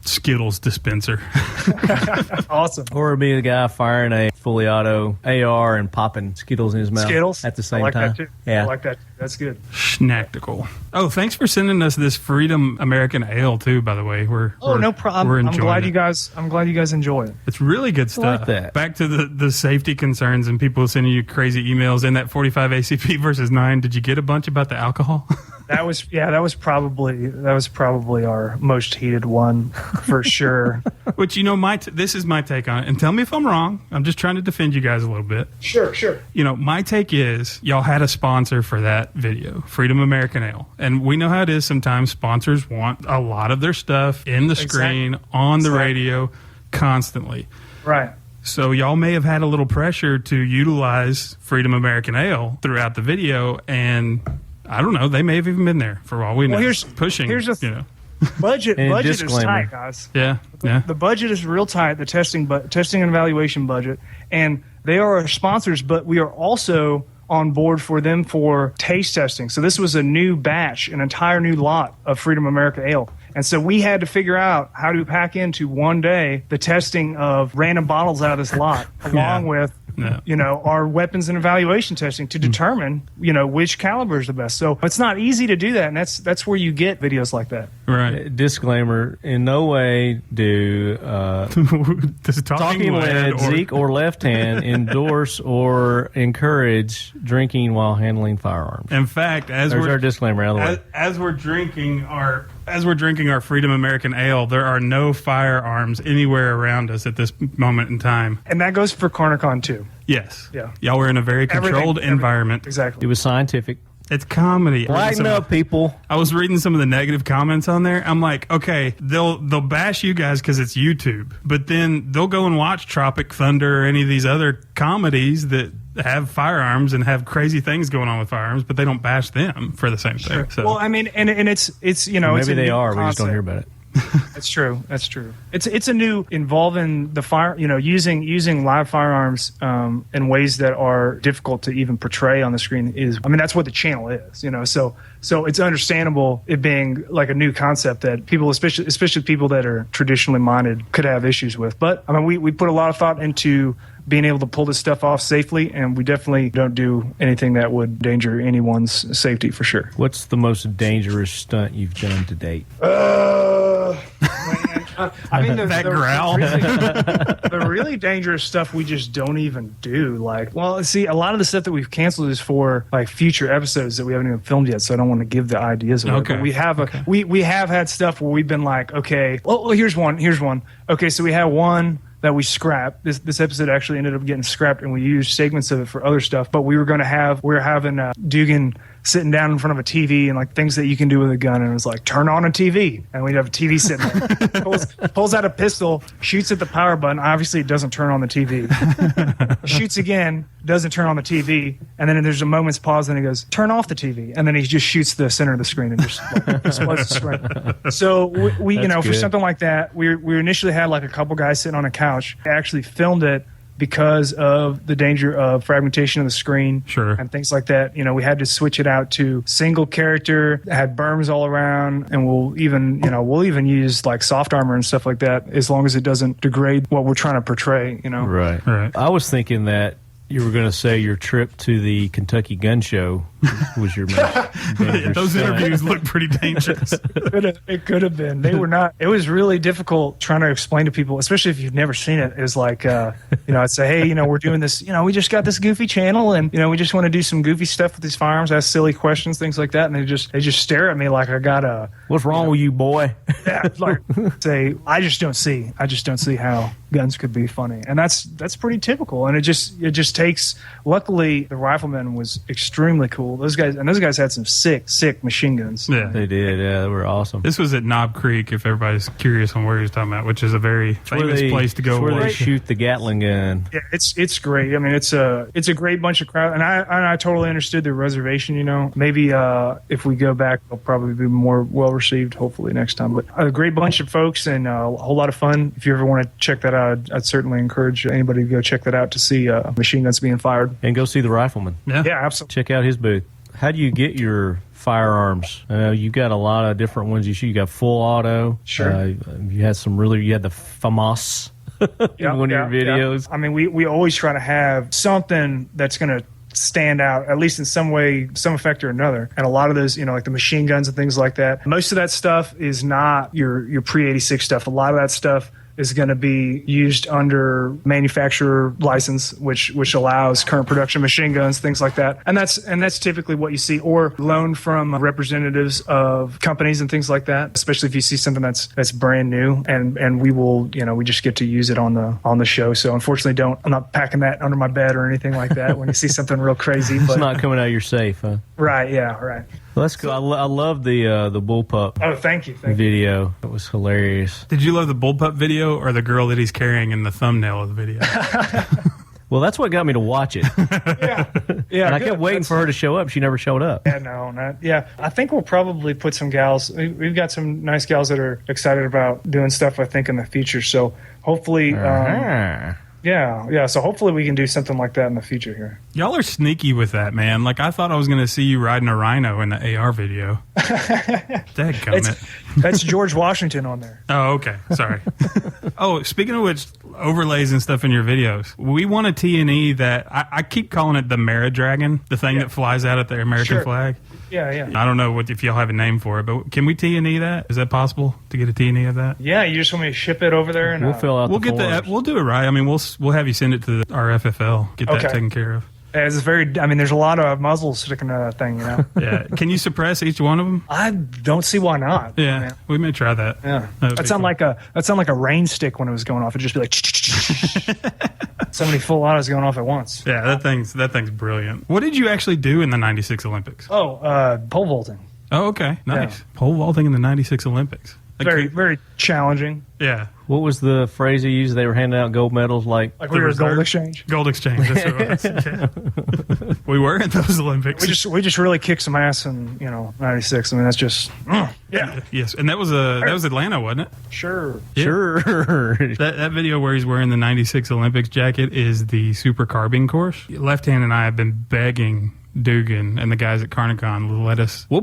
Skittles dispenser. Awesome. Or it'll be a guy firing a fully auto AR and popping Skittles in his mouth. Skittles? At the same I like time. That too. Yeah. I like that. That's good. Snacktical. Oh, thanks for sending us this Freedom American Ale too, by the way. No problem. We're enjoying I'm glad you guys enjoy it. It's really good stuff. like that. Back to the safety concerns and people sending you crazy emails in that 45 ACP versus 9. Did you get a bunch about the alcohol? That was probably our most heated one for sure. Which, this is my take on it. And tell me if I'm wrong. I'm just trying to defend you guys a little bit. Sure. My take is y'all had a sponsor for that video, Freedom American Ale. And we know how it is sometimes. Sponsors want a lot of their stuff in the screen, on the radio, constantly. Right. So y'all may have had a little pressure to utilize Freedom American Ale throughout the video, and I don't know, they may have even been there for all we know. Well, budget is tight, guys. Yeah. The budget is real tight, the testing and evaluation budget, and they are our sponsors, but we are also on board for them for taste testing. So this was a new batch, an entire new lot of Freedom America Ale. And so we had to figure out how to pack into one day the testing of random bottles out of this lot, along with our weapons and evaluation testing to determine, which caliber is the best. So it's not easy to do that, and that's where you get videos like that. Right. Disclaimer: in no way do Talking Lead, Zeke, or Left Hand endorse or encourage drinking while handling firearms. In fact, there's our disclaimer out of the way. As we're drinking our as we're drinking our Freedom American Ale, there are no firearms anywhere around us at this moment in time. And that goes for CarniCon too. Yes. Yeah. Y'all were in a very controlled environment. Exactly. It was scientific. It's comedy. Lighten up, people. I was reading some of the negative comments on there. I'm like, okay, they'll bash you guys because it's YouTube, but then they'll go and watch Tropic Thunder or any of these other comedies that have firearms and have crazy things going on with firearms, but they don't bash them for the same thing. So. Well, I mean, and it's Maybe it's a they new are. We just don't concept. hear about it. That's true. That's true. It's a new involving the fire. Using live firearms in ways that are difficult to even portray on the screen is. I mean, that's what the channel is. So it's understandable it being like a new concept that people, especially people that are traditionally minded, could have issues with. But I mean, we put a lot of thought into being able to pull this stuff off safely, and we definitely don't do anything that would endanger anyone's safety for sure. What's the most dangerous stunt you've done to date? I mean, that growl. The really dangerous stuff we just don't even do. Like, well, see, a lot of the stuff that we've canceled is for like future episodes that we haven't even filmed yet. So I don't want to give the ideas away. Okay. But we have had stuff where we've been like, okay, well, here's one. Okay, so we had one that we scrapped. This episode actually ended up getting scrapped, and we used segments of it for other stuff. But we were having Dugan sitting down in front of a TV and like things that you can do with a gun, and it was like, turn on a TV, and we'd have a TV sitting there. pulls out a pistol, shoots at the power button. Obviously, it doesn't turn on the TV. Shoots again, doesn't turn on the TV, and then there's a moment's pause, and he goes, turn off the TV, and then he just shoots the center of the screen and just explodes the screen. So we for good. something like that, we initially had like a couple guys sitting on a couch. I actually filmed it because of the danger of fragmentation of the screen and things like that. We had to switch it out to single character, had berms all around, and we'll even use like soft armor and stuff like that as long as it doesn't degrade what we're trying to portray, Right. I was thinking that you were going to say your trip to the Kentucky Gun Show was your most dangerous Those stunt. interviews look pretty dangerous. It could have been. They were not. It was really difficult trying to explain to people, especially if you've never seen it. It was like, I'd say, hey, we're doing this. We just got this goofy channel, and we just want to do some goofy stuff with these firearms, ask silly questions, things like that. And they just stare at me like I got a. What's wrong with you, boy? Yeah, like say, I just don't see how guns could be funny, and that's pretty typical. And it just takes. Luckily, the Rifleman was extremely cool. Those guys had some sick machine guns. Yeah, They did. Yeah, they were awesome. This was at Knob Creek, if everybody's curious on where he's talking about, which is a very famous place to go. Where they watch. shoot the Gatling gun. Yeah, it's great. I mean, it's a great bunch of crowd, and I totally understood the reservation. Maybe if we go back, it'll probably be more well received. Hopefully next time. But a great bunch of folks and a whole lot of fun. If you ever want to check that out, I'd certainly encourage anybody to go check that out to see machine guns being fired. And go see the Rifleman. Yeah. Yeah, absolutely. Check out his booth. How do you get your firearms? You've got a lot of different ones you shoot. You got full auto. Sure. You had the FAMAS in one of your videos. I mean, we always try to have something that's going to stand out, at least in some way, some effect or another. And a lot of those, like the machine guns and things like that, most of that stuff is not your pre-86 stuff. A lot of that stuff is going to be used under manufacturer license, which allows current production machine guns, things like that. And that's typically what you see, or loaned from representatives of companies and things like that, especially if you see something that's brand new, and we will, we just get to use it on the show. So unfortunately I'm not packing that under my bed or anything like that when you see something real crazy. But It's not coming out of your safe, huh? right, yeah, right. Well, that's cool. I love the bullpup Oh, thank you. video. It was hilarious. Did you love the bullpup video or the girl that he's carrying in the thumbnail of the video? Well, that's what got me to watch it. Yeah, And I good. kept waiting for her to show up. She never showed up. Yeah, no, not. Yeah, I think we'll probably put some gals. We've got some nice gals that are excited about doing stuff, I think, in the future. So hopefully, yeah. So hopefully we can do something like that in the future here. Y'all are sneaky with that, man. Like, I thought I was going to see you riding a rhino in the AR video. Dadgummit. That's George Washington on there. Oh, okay. Sorry. Oh, speaking of which, overlays and stuff in your videos. We want a T&E that, I keep calling it the Mara Dragon, the thing that flies out at the American flag. Yeah. I don't know if y'all have a name for it, but can we T&E that? Is that possible to get a T&E of that? Yeah, you just want me to ship it over there, and We'll fill out We'll the get forms. we'll do it right. I mean, we'll have you send it to our FFL. Get that Okay. taken care of. It's very. I mean, there's a lot of muzzles sticking to that thing, Yeah. Can you suppress each one of them? I don't see why not. Yeah, Man. we may try that. Yeah, That'd sound be cool. like a rain stick when it was going off. It'd just be like so many full autos going off at once. Yeah, that thing's brilliant. What did you actually do in the '96 Olympics? Oh, pole vaulting. Oh, okay, nice. Yeah. Pole vaulting in the '96 Olympics. Very challenging. Yeah. What was the phrase you used? They were handing out gold medals like Like we were a gold exchange. Gold exchange. That's what it was. Yeah. We were in those Olympics. We just really kicked some ass in '96. I mean, that's just yeah. Yes, and that was Atlanta, wasn't it? Sure. Yeah. Sure. That video where he's wearing the '96 Olympics jacket is the Super Carbine course. Left Hand and I have been begging Dugan and the guys at CARNICON will let us. We'll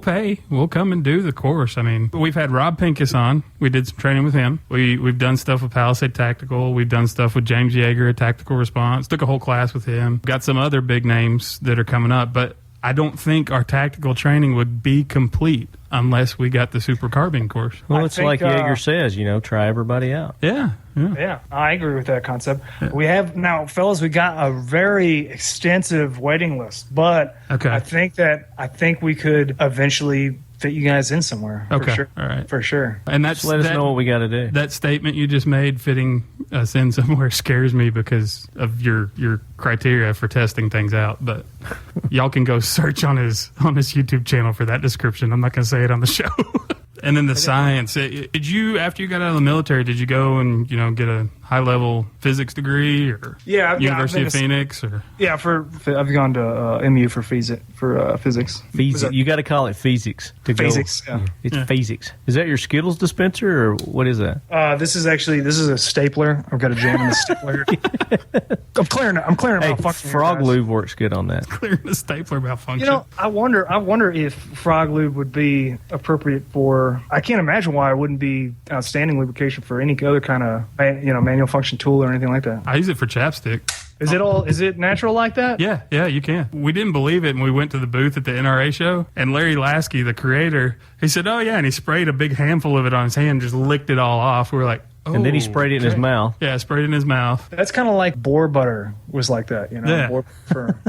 come and do the course. I mean, we've had Rob Pincus on. We did some training with him. We've done stuff with Palisade Tactical. We've done stuff with James Yeager at Tactical Response. Took a whole class with him. Got some other big names that are coming up, but I don't think our tactical training would be complete unless we got the Super Carbine course. Well, it's like Yeager says, try everybody out. Yeah. Yeah, I agree with that concept. Yeah. We have now, fellas. We got a very extensive waiting list, but okay. I think we could eventually fit you guys in somewhere. Okay, for sure. All right, for sure. And just let us know what we got to do. That statement you just made, fitting us in somewhere, scares me because of your criteria for testing things out. But y'all can go search on his YouTube channel for that description. I'm not going to say it on the show. And then the science. Did you, after you got out of the military, did you go and get a high-level physics degree or University of Phoenix? Or yeah, I've gone to MU for physics. You got to call it physics. Physics. Yeah. It's physics. Is that your Skittles dispenser or what is that? This is a stapler. I've got a jam in the stapler. I'm clearing malfunction. Frog Lube works good on that. Clearing the stapler malfunction. I wonder if Frog Lube would be appropriate for. I can't imagine why it wouldn't be outstanding lubrication for any other kind of manual function tool or anything like that. I use it for chapstick. Is it natural like that? Yeah, you can. We didn't believe it, and we went to the booth at the NRA show, and Larry Lasky, the creator, he said, "Oh yeah," and he sprayed a big handful of it on his hand, and just licked it all off. We were like, "Oh." And then he sprayed it in his mouth. Yeah, sprayed it in his mouth. That's kind of like boar butter was like that, Yeah. Boar for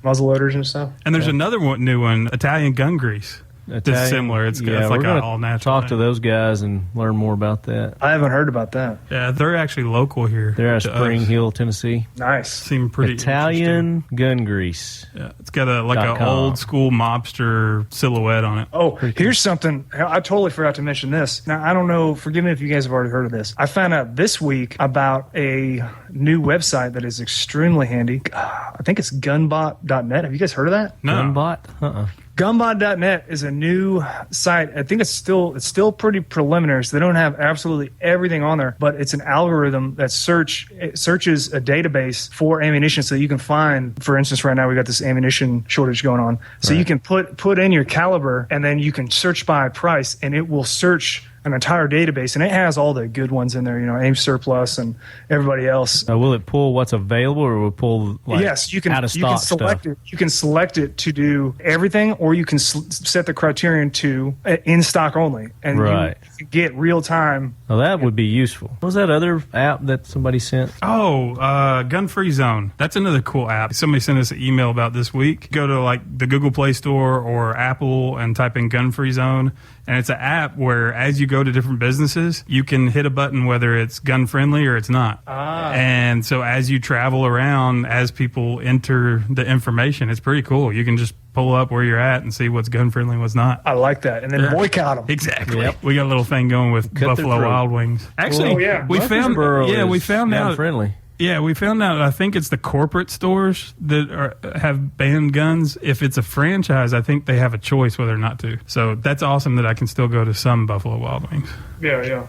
muzzle loaders and stuff. And there's another new one, Italian gun grease. It's similar. It's like an all natural. Talk to those guys and learn more about that. I haven't heard about that. Yeah, they're actually local here. They're out of Spring Hill, Tennessee. Nice. Seem pretty Italian gun grease. Yeah, it's got an old school mobster silhouette on it. Oh, here's something. I totally forgot to mention this. Now, I don't know. Forgive me if you guys have already heard of this. I found out this week about a new website that is extremely handy. I think it's gunbot.net. Have you guys heard of that? No. Gunbot? Gunbot.net is a new site. I think it's still pretty preliminary, so they don't have absolutely everything on there, but it's an algorithm that searches a database for ammunition so you can find, for instance, right now we got this ammunition shortage going on. So you can put in your caliber and then you can search by price and it will search an entire database, and it has all the good ones in there, AIM Surplus and everybody else. Will it pull what's available, or will it pull yes, you can out of stock select stuff? You can select it to do everything, or you can set the criterion to in stock only, and you get real time. Well, that would be useful. What was that other app that somebody sent? Oh, Gun Free Zone. That's another cool app. Somebody sent us an email about this week. Go to the Google Play Store or Apple and type in Gun Free Zone. And it's an app where as you go to different businesses, you can hit a button whether it's gun friendly or it's not. And so as you travel around, as people enter the information, it's pretty cool. You can just pull up where you're at and see what's gun friendly and what's not. I like that. And then boycott them. Exactly. Yep. We got a little thing going with Buffalo Wild Wings. Actually, we found out friendly. Yeah, we found out, I think it's the corporate stores that have banned guns. If it's a franchise, I think they have a choice whether or not to. So that's awesome that I can still go to some Buffalo Wild Wings. Yeah.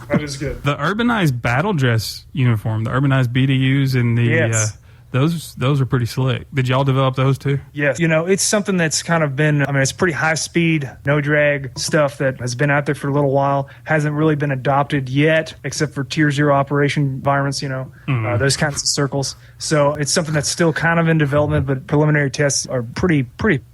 That is good. The urbanized battle dress uniform, the urbanized BDUs and the... Those are pretty slick. Did y'all develop those too? Yes. It's something that's kind of been, it's pretty high speed, no drag stuff that has been out there for a little while. Hasn't really been adopted yet, except for tier 0 operation environments, those kinds of circles. So it's something that's still kind of in development, but preliminary tests are pretty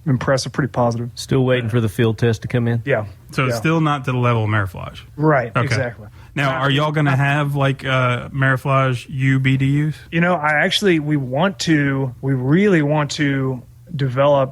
impressive, pretty positive. Still waiting for the field test to come in? Yeah. So it's still not to the level of Mariflage. Right, okay. Exactly. Now, are y'all going to have like Mariflage UBDUs? You know, we really want to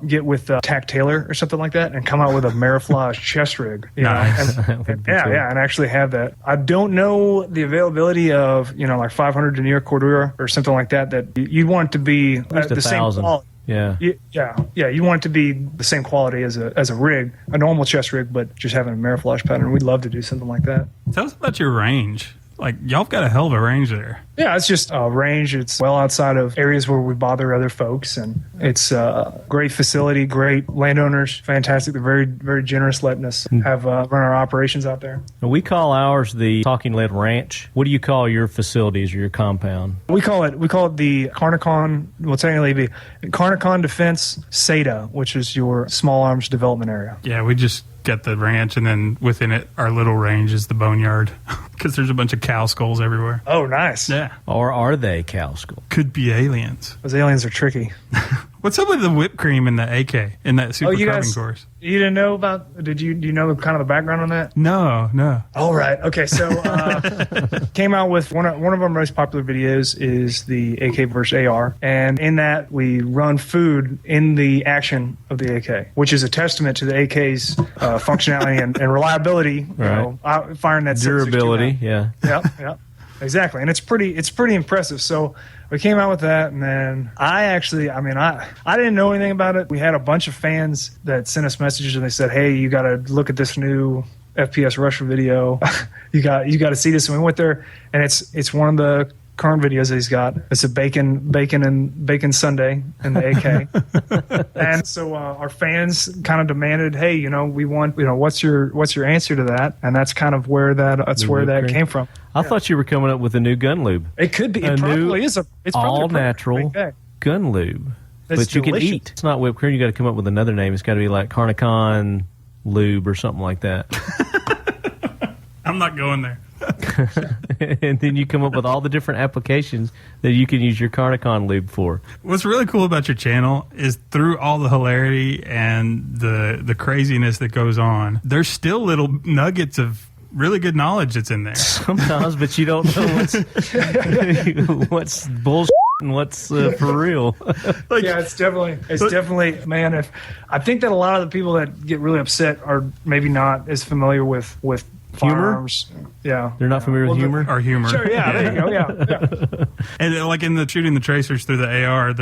get with Tack Taylor or something like that and come out with a Mariflage chest rig. Nice. And actually have that. I don't know the availability of, like 500 denier cordura or something like that you'd want it to be the same quality. Yeah. You want it to be the same quality as a rig, a normal chest rig, but just having a Mariflage pattern. We'd love to do something like that. Tell us about your range. Like, y'all got a hell of a range there. Yeah, it's just a range. It's well outside of areas where we bother other folks, and it's a great facility, great landowners, fantastic. They're very, very generous letting us have run our operations out there. We call ours the Talking Lead Ranch. What do you call your facilities or your compound? We call it the Carnicon. Well, technically, it'd be Carnicon Defense SATA, which is your small arms development area. Yeah, we just get the ranch, and then within it, our little range is the boneyard because there's a bunch of cow skulls everywhere. Oh, nice. Yeah. Or are they cow skulls? Could be aliens. Those aliens are tricky. What's up with the whipped cream in the AK in that super carbon course? You didn't know about? Do you know kind of the background on that? No. All right. Okay. So came out with one of our most popular videos is the AK versus AR, and in that we run food in the action of the AK, which is a testament to the AK's functionality and reliability. Right. Firing that durability. Yeah. Yep. Exactly, and it's pretty impressive. So we came out with that, and then I didn't know anything about it. We had a bunch of fans that sent us messages, and they said, "Hey, you got to look at this new FPS Russia video. you got to see this." And we went there, and it's one of the current videos that he's got. It's a bacon Sunday in the AK. And so our fans kind of demanded, "Hey, we want, what's your answer to that?" And that's kind of where that came from. I thought you were coming up with a new gun lube. It could be. It probably is. It's all natural gun lube. But you can eat. It's not whipped cream. You got to come up with another name. It's got to be like Carnicon lube or something like that. I'm not going there. And then you come up with all the different applications that you can use your Carnicon lube for. What's really cool about your channel is through all the hilarity and the craziness that goes on, there's still little nuggets of really good knowledge that's in there. Sometimes, but you don't know what's bullshit and what's for real. Yeah, it's definitely, man. I think that a lot of the people that get really upset are maybe not as familiar with firearms. Yeah, they're not familiar with humor. Or humor. Sure, yeah, there you go. Yeah. And like in the shooting the tracers through the AR,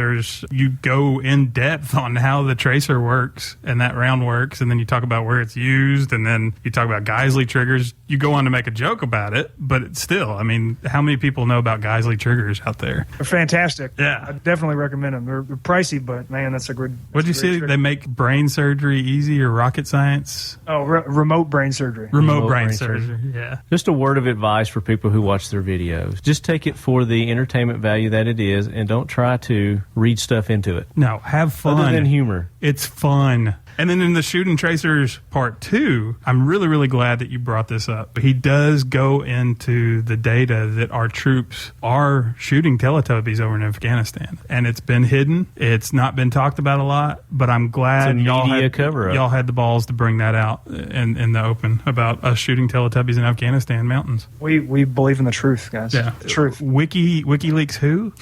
you go in depth on how the tracer works and that round works, and then you talk about where it's used, and then you talk about Geisley triggers. You go on to make a joke about it, but it's still, I mean, how many people know about Geisley triggers out there? They're fantastic. Yeah, I definitely recommend them. They're pricey, but man, that's a good. What'd you say? They make brain surgery easy or rocket science? Oh, remote brain surgery. Remote brain surgery. Yeah. Just a word of advice for people who watch their videos. Just take it for the entertainment value that it is, and don't try to read stuff into it. No, have fun. Other than humor. It's fun. And then in the Shooting Tracers Part 2, I'm really, really glad that you brought this up. He does go into the data that our troops are shooting Teletubbies over in Afghanistan. And it's been hidden. It's not been talked about a lot, but I'm glad y'all had the balls to bring that out in the open about us shooting Teletubbies in Afghanistan mountains. We believe in the truth, guys. Yeah. The truth. WikiLeaks who?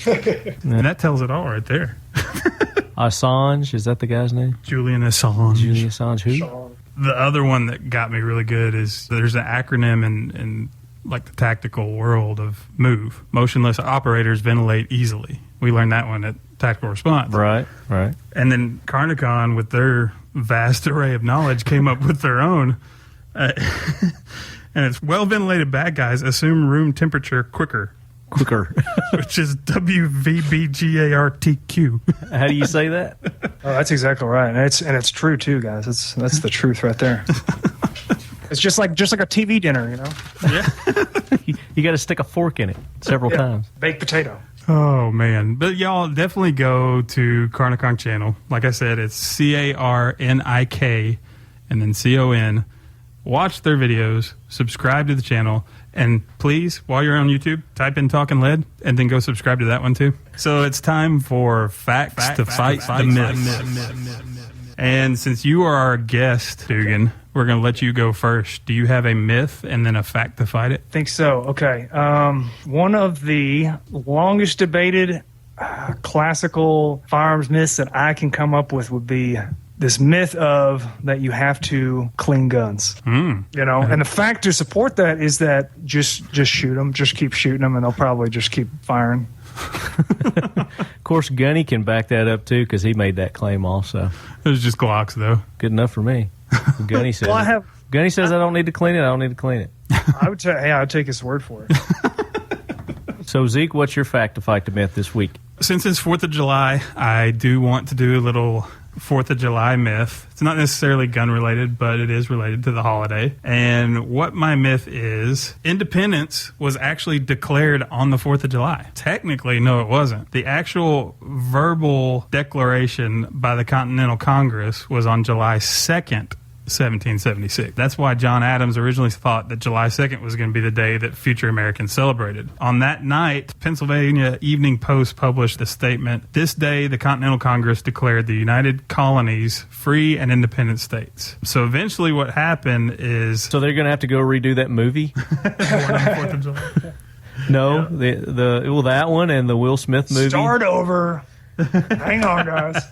And that tells it all right there. Assange, is that the guy's name? Julian Assange. Julian Assange, who? The other one that got me really good is there's an acronym in like the tactical world of MOVE. Motionless operators ventilate easily. We learned that one at Tactical Response. Right. And then CARNICON, with their vast array of knowledge, came up with their own. And it's well-ventilated bad guys assume room temperature quicker. Which is WVBGARTQ. How do you say that? Oh, that's exactly right, and it's true too, guys. That's the truth right there. It's just like a TV dinner, Yeah. You got to stick a fork in it several times. Baked potato. Oh man, but y'all definitely go to Carnicon channel. Like I said, it's CARNIK and then CON. Watch their videos, subscribe to the channel, and please, while you're on YouTube, type in Talking Lead, and then go subscribe to that one too. So it's time for Facts to Fight the Myths. And since you are our guest, Dugan, we're going to let you go first. Do you have a myth and then a fact to fight it? Think so. Okay. One of the longest debated classical firearms myths that I can come up with would be this myth of that you have to clean guns. You know, and the fact to support that is that just shoot them, just keep shooting them, and they'll probably just keep firing. Of course, Gunny can back that up too because he made that claim also. It was just Glocks, though. Good enough for me. Gunny says. Well, Gunny says I don't need to clean it. I don't need to clean it. I would say, I'd take his word for it. So Zeke, what's your fact to fight the myth this week? Since it's 4th of July, I do want to do a little 4th of July myth. It's not necessarily gun related, but it is related to the holiday. And what my myth is, independence was actually declared on the 4th of July. Technically, no, it wasn't. The actual verbal declaration by the Continental Congress was on July 2nd. 1776. That's why John Adams originally thought that July 2nd was going to be the day that future Americans celebrated. On that night, Pennsylvania Evening Post published the statement, "This day the Continental Congress declared the United Colonies free and independent states." So eventually what happened is... So they're going to have to go redo that movie? No, that one and the Will Smith movie. Start over. Hang on, guys.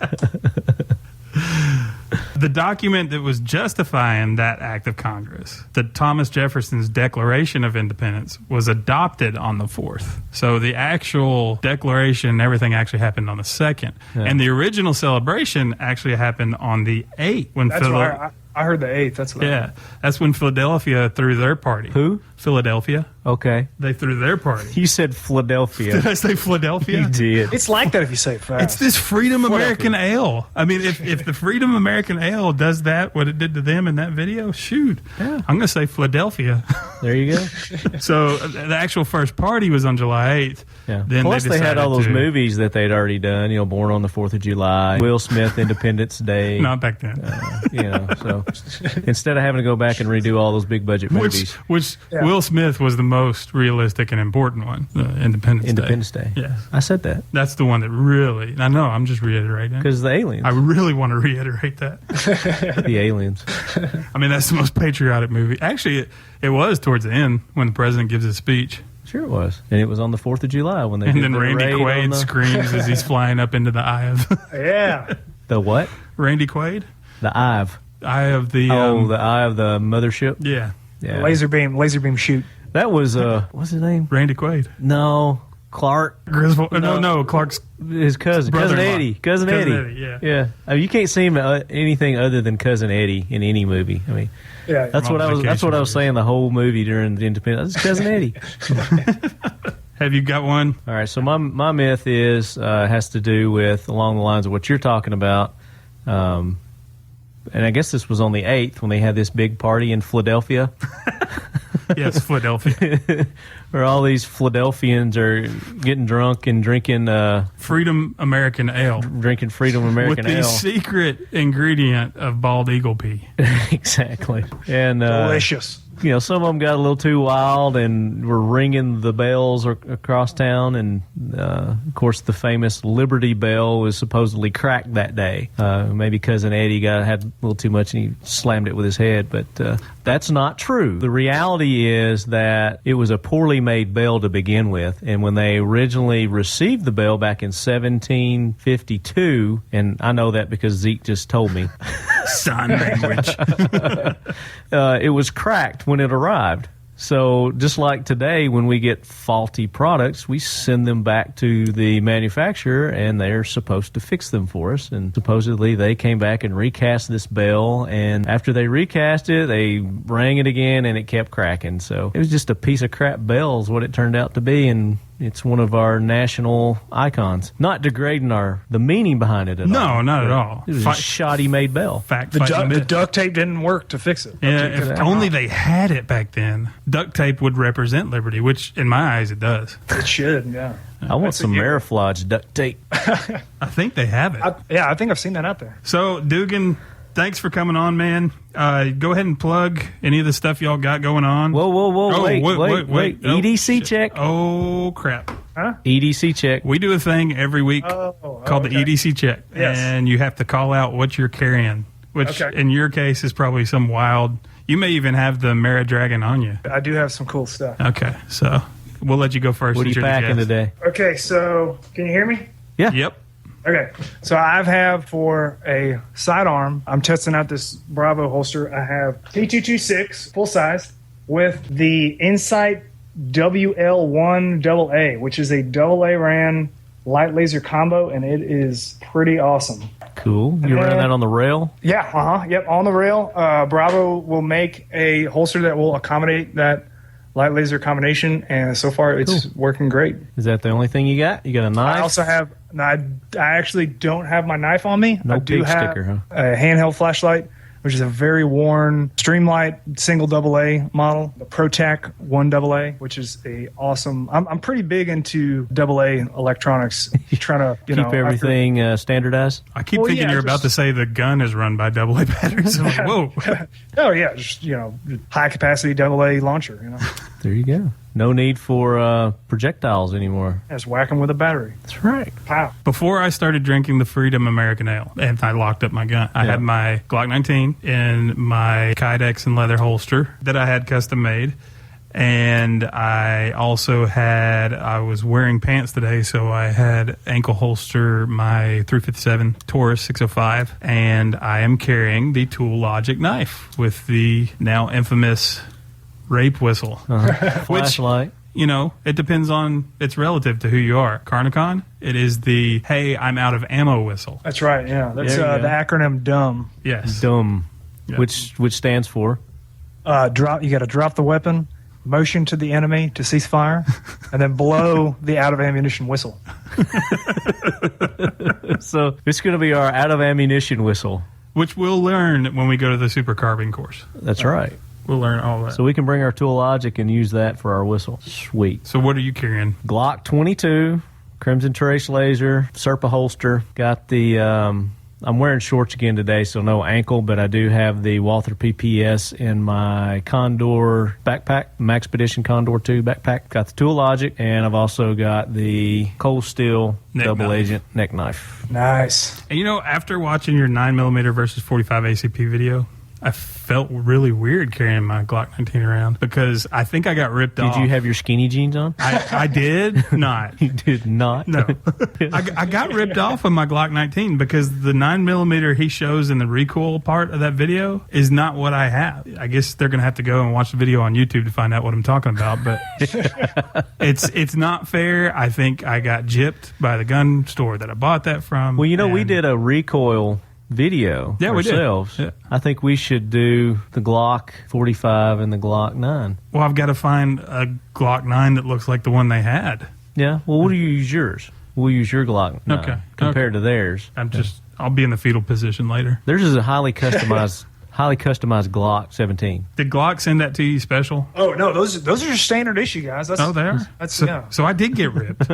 The document that was justifying that act of Congress, the Thomas Jefferson's Declaration of Independence, was adopted on the 4th. So the actual declaration, everything actually happened on the 2nd. Yeah. And the original celebration actually happened on the 8th. When I heard the 8th. That's what that's when Philadelphia threw their party. Who? Philadelphia. Okay. They threw their party. You said Philadelphia. Did I say Philadelphia? You did. It's like that if you say it fast. It's this Freedom American Ale. I mean, if the Freedom American Ale does that, what it did to them in that video, shoot. Yeah. I'm going to say Philadelphia. There you go. So the actual first party was on July 8th. Yeah. Then plus they had all those movies that they'd already done, Born on the 4th of July, Will Smith, Independence Day. Not back then. So instead of having to go back and redo all those big budget movies. Which Will Smith was the most realistic and important one, Independence Day. Yeah. I said that. That's the one that really, I know, I'm just reiterating. Because the aliens. I really want to reiterate that. The aliens. I mean, that's the most patriotic movie. Actually, it was towards the end when the president gives his speech. Sure it was. And it was on the 4th of July when they and did then the Randy Quaid screams as he's flying up into the eye of... Yeah. The what? Randy Quaid? The eye of... Eye of the... the eye of the mothership? Yeah. Laser beam shoot. That was, what's his name? Randy Quaid. No. Clark. Griswold. No, Clark's... His cousin. Cousin Eddie. Cousin Eddie. Yeah. I mean, you can't see him anything other than Cousin Eddie in any movie. I mean... Yeah, that's what I was saying the whole movie during the Independence. That's Cousin Eddie. Have you got one? All right. So my myth has to do with along the lines of what you're talking about, and I guess this was on the 8th when they had this big party in Philadelphia. Yes, Philadelphia. Where all these Philadelphians are getting drunk and drinking Freedom American Ale. Drinking Freedom American Ale. With the secret ingredient of bald eagle pea. Exactly. And delicious. Some of them got a little too wild and were ringing the bells across town. And, of course, the famous Liberty Bell was supposedly cracked that day. Maybe Cousin Eddie had a little too much and he slammed it with his head. But that's not true. The reality is that it was a poorly made bell to begin with. And when they originally received the bell back in 1752, and I know that because Zeke just told me. Sign language. It was cracked when it arrived. So just like today, when we get faulty products, we send them back to the manufacturer, and they're supposed to fix them for us. And supposedly they came back and recast this bell, and after they recast it, they rang it again, and it kept cracking. So it was just a piece of crap bell is what it turned out to be, and it's one of our national icons. Not degrading the meaning behind it at all. No, not at all. It was a shoddy made bell. The duct tape didn't work to fix it. Yeah, if only they had it back then. Duct tape would represent liberty, which in my eyes it does. It should, yeah. I want some Mariflage duct tape. I think they have it. I think I've seen that out there. So, Dugan, thanks for coming on, man. Go ahead and plug any of the stuff y'all got going on. Whoa. Wait. EDC check. Oh, crap. Huh? EDC check. We do a thing every week called the EDC check. Yes. And you have to call out what you're carrying. which in your case is probably some wild. You may even have the Mara Dragon on you. I do have some cool stuff. Okay, so we'll let you go first. What are you packing today? Okay, so can you hear me? Yeah. Yep. Okay, so I have for a sidearm, I'm testing out this Bravo holster. I have T226 full size with the Insight WL1 AA, which is a AA RAN light laser combo, and it is pretty awesome. Cool. You running that on the rail? Yeah, yep, on the rail. Bravo will make a holster that will accommodate that light laser combination, and so far it's working great. Is that the only thing you got? You got a knife? I also have. I actually don't have my knife on me. No I do pig have sticker, huh? a handheld flashlight, which is a very worn Streamlight single AA model, the ProTac 1 AA, which is a awesome. I'm pretty big into AA electronics, trying to keep everything standardized. I keep thinking you're about to say the gun is run by AA batteries. I'm like, whoa. Oh yeah, just high capacity AA launcher. There you go. No need for projectiles anymore. Just whack them with a battery. That's right. Pow. Before I started drinking the Freedom American Ale, and I locked up my gun, I had my Glock 19 in my Kydex and leather holster that I had custom made. And I also I was wearing pants today, so I had ankle holster my 357 Taurus 605. And I am carrying the Tool Logic knife with the now infamous rape whistle. Flashlight. It depends on, it's relative to who you are. Carnicon, it is the, hey, I'm out of ammo whistle. That's right, yeah. That's the acronym DUM. Yes. DUM, Yeah. which stands for? You got to drop the weapon, motion to the enemy to cease fire, and then blow the out of ammunition whistle. So it's going to be our out of ammunition whistle. Which we'll learn when we go to the super carbine course. That's right. We'll learn all that. So we can bring our Tool Logic and use that for our whistle. Sweet. So what are you carrying? Glock 22, Crimson Trace laser, Serpa holster. Got the, I'm wearing shorts again today, so no ankle, but I do have the Walther PPS in my Condor backpack, Maxpedition Condor 2 backpack. Got the Tool Logic, and I've also got the Cold Steel Double Agent neck knife. Nice. And after watching your 9mm versus 45 ACP video, I felt really weird carrying my Glock 19 around because I think I got ripped off. Did you have your skinny jeans on? I did not. You did not? No. I got ripped off of my Glock 19 because the 9mm he shows in the recoil part of that video is not what I have. I guess they're going to have to go and watch the video on YouTube to find out what I'm talking about, but it's not fair. I think I got gypped by the gun store that I bought that from. Well, we did a recoil video ourselves. We did. Yeah. I think we should do the Glock 45 and the Glock 9. Well, I've got to find a Glock 9 that looks like the one they had. Yeah. Well, we'll use yours. We'll use your Glock 9 compared to theirs. I'll be in the fetal position later. Theirs is a highly customized Glock 17. Did Glock send that to you special? Oh no, those are just standard issue, guys. They are. So I did get ripped.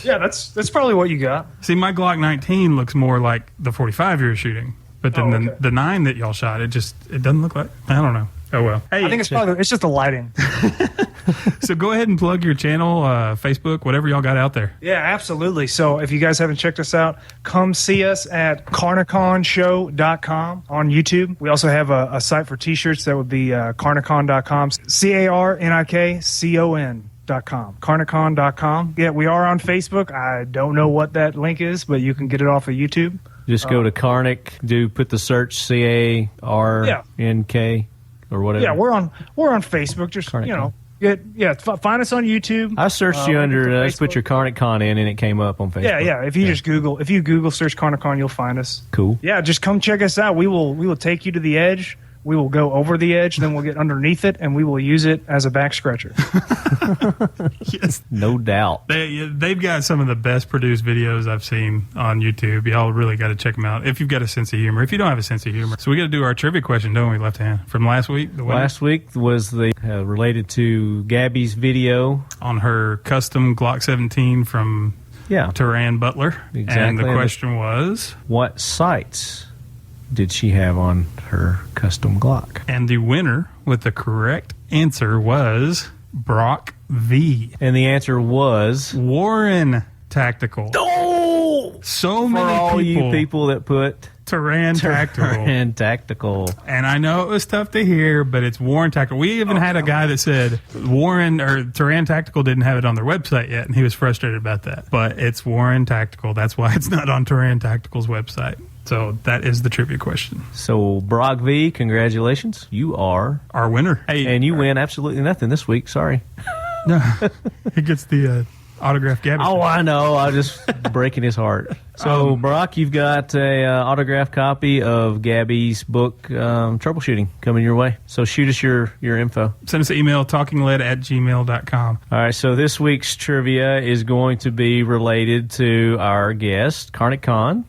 Yeah, that's probably what you got. See, my Glock 19 looks more like the 45 you're shooting, but then the 9 that y'all shot, it doesn't look like. I don't know. Oh well. Hey, I think it's just the lighting. So go ahead and plug your channel, Facebook, whatever y'all got out there. Yeah, absolutely. So if you guys haven't checked us out, come see us at carniconshow.com on YouTube. We also have a site for t-shirts. That would be carnicon.com. CARNICON.com. Carnicon.com. Yeah, we are on Facebook. I don't know what that link is, but you can get it off of YouTube. Just go to Carnik, put the search CARNK or whatever. Yeah, we're on Facebook. Just Carnic find us on YouTube. I searched you under. Just put your CARNIC CON in, and it came up on Facebook. Yeah. If you just Google search CARNIC CON, you'll find us. Cool. Yeah, just come check us out. We will take you to the edge. We will go over the edge, then we'll get underneath it, and we will use it as a back scratcher. Yes, no doubt. They've got some of the best produced videos I've seen on YouTube. Y'all really got to check them out if you've got a sense of humor. If you don't have a sense of humor, so we got to do our trivia question, don't we, Left Hand? From last week. Last week was the related to Gabby's video on her custom Glock 17 from Turan Butler. Exactly. And the question was, what sights did she have on her custom Glock? And the winner with the correct answer was Brock V. And the answer was Warren Tactical. Oh! So many For all people, you people that put Terran Tactical. And Tactical. And I know it was tough to hear, but it's Warren Tactical. We even had a guy that said Warren or Terran Tactical didn't have it on their website yet, and he was frustrated about that. But it's Warren Tactical. That's why it's not on Terran Tactical's website. So that is the trivia question. So, Brock V, congratulations. You are our winner. Hey, and you win absolutely nothing this week. Sorry. No, he gets the autographed Gabby. Oh, I know. I'm just breaking his heart. So, Brock, you've got a autographed copy of Gabby's book, Troubleshooting, coming your way. So shoot us your info. Send us an email, talkingled@gmail.com. All right, so this week's trivia is going to be related to our guest, CARNIK CON.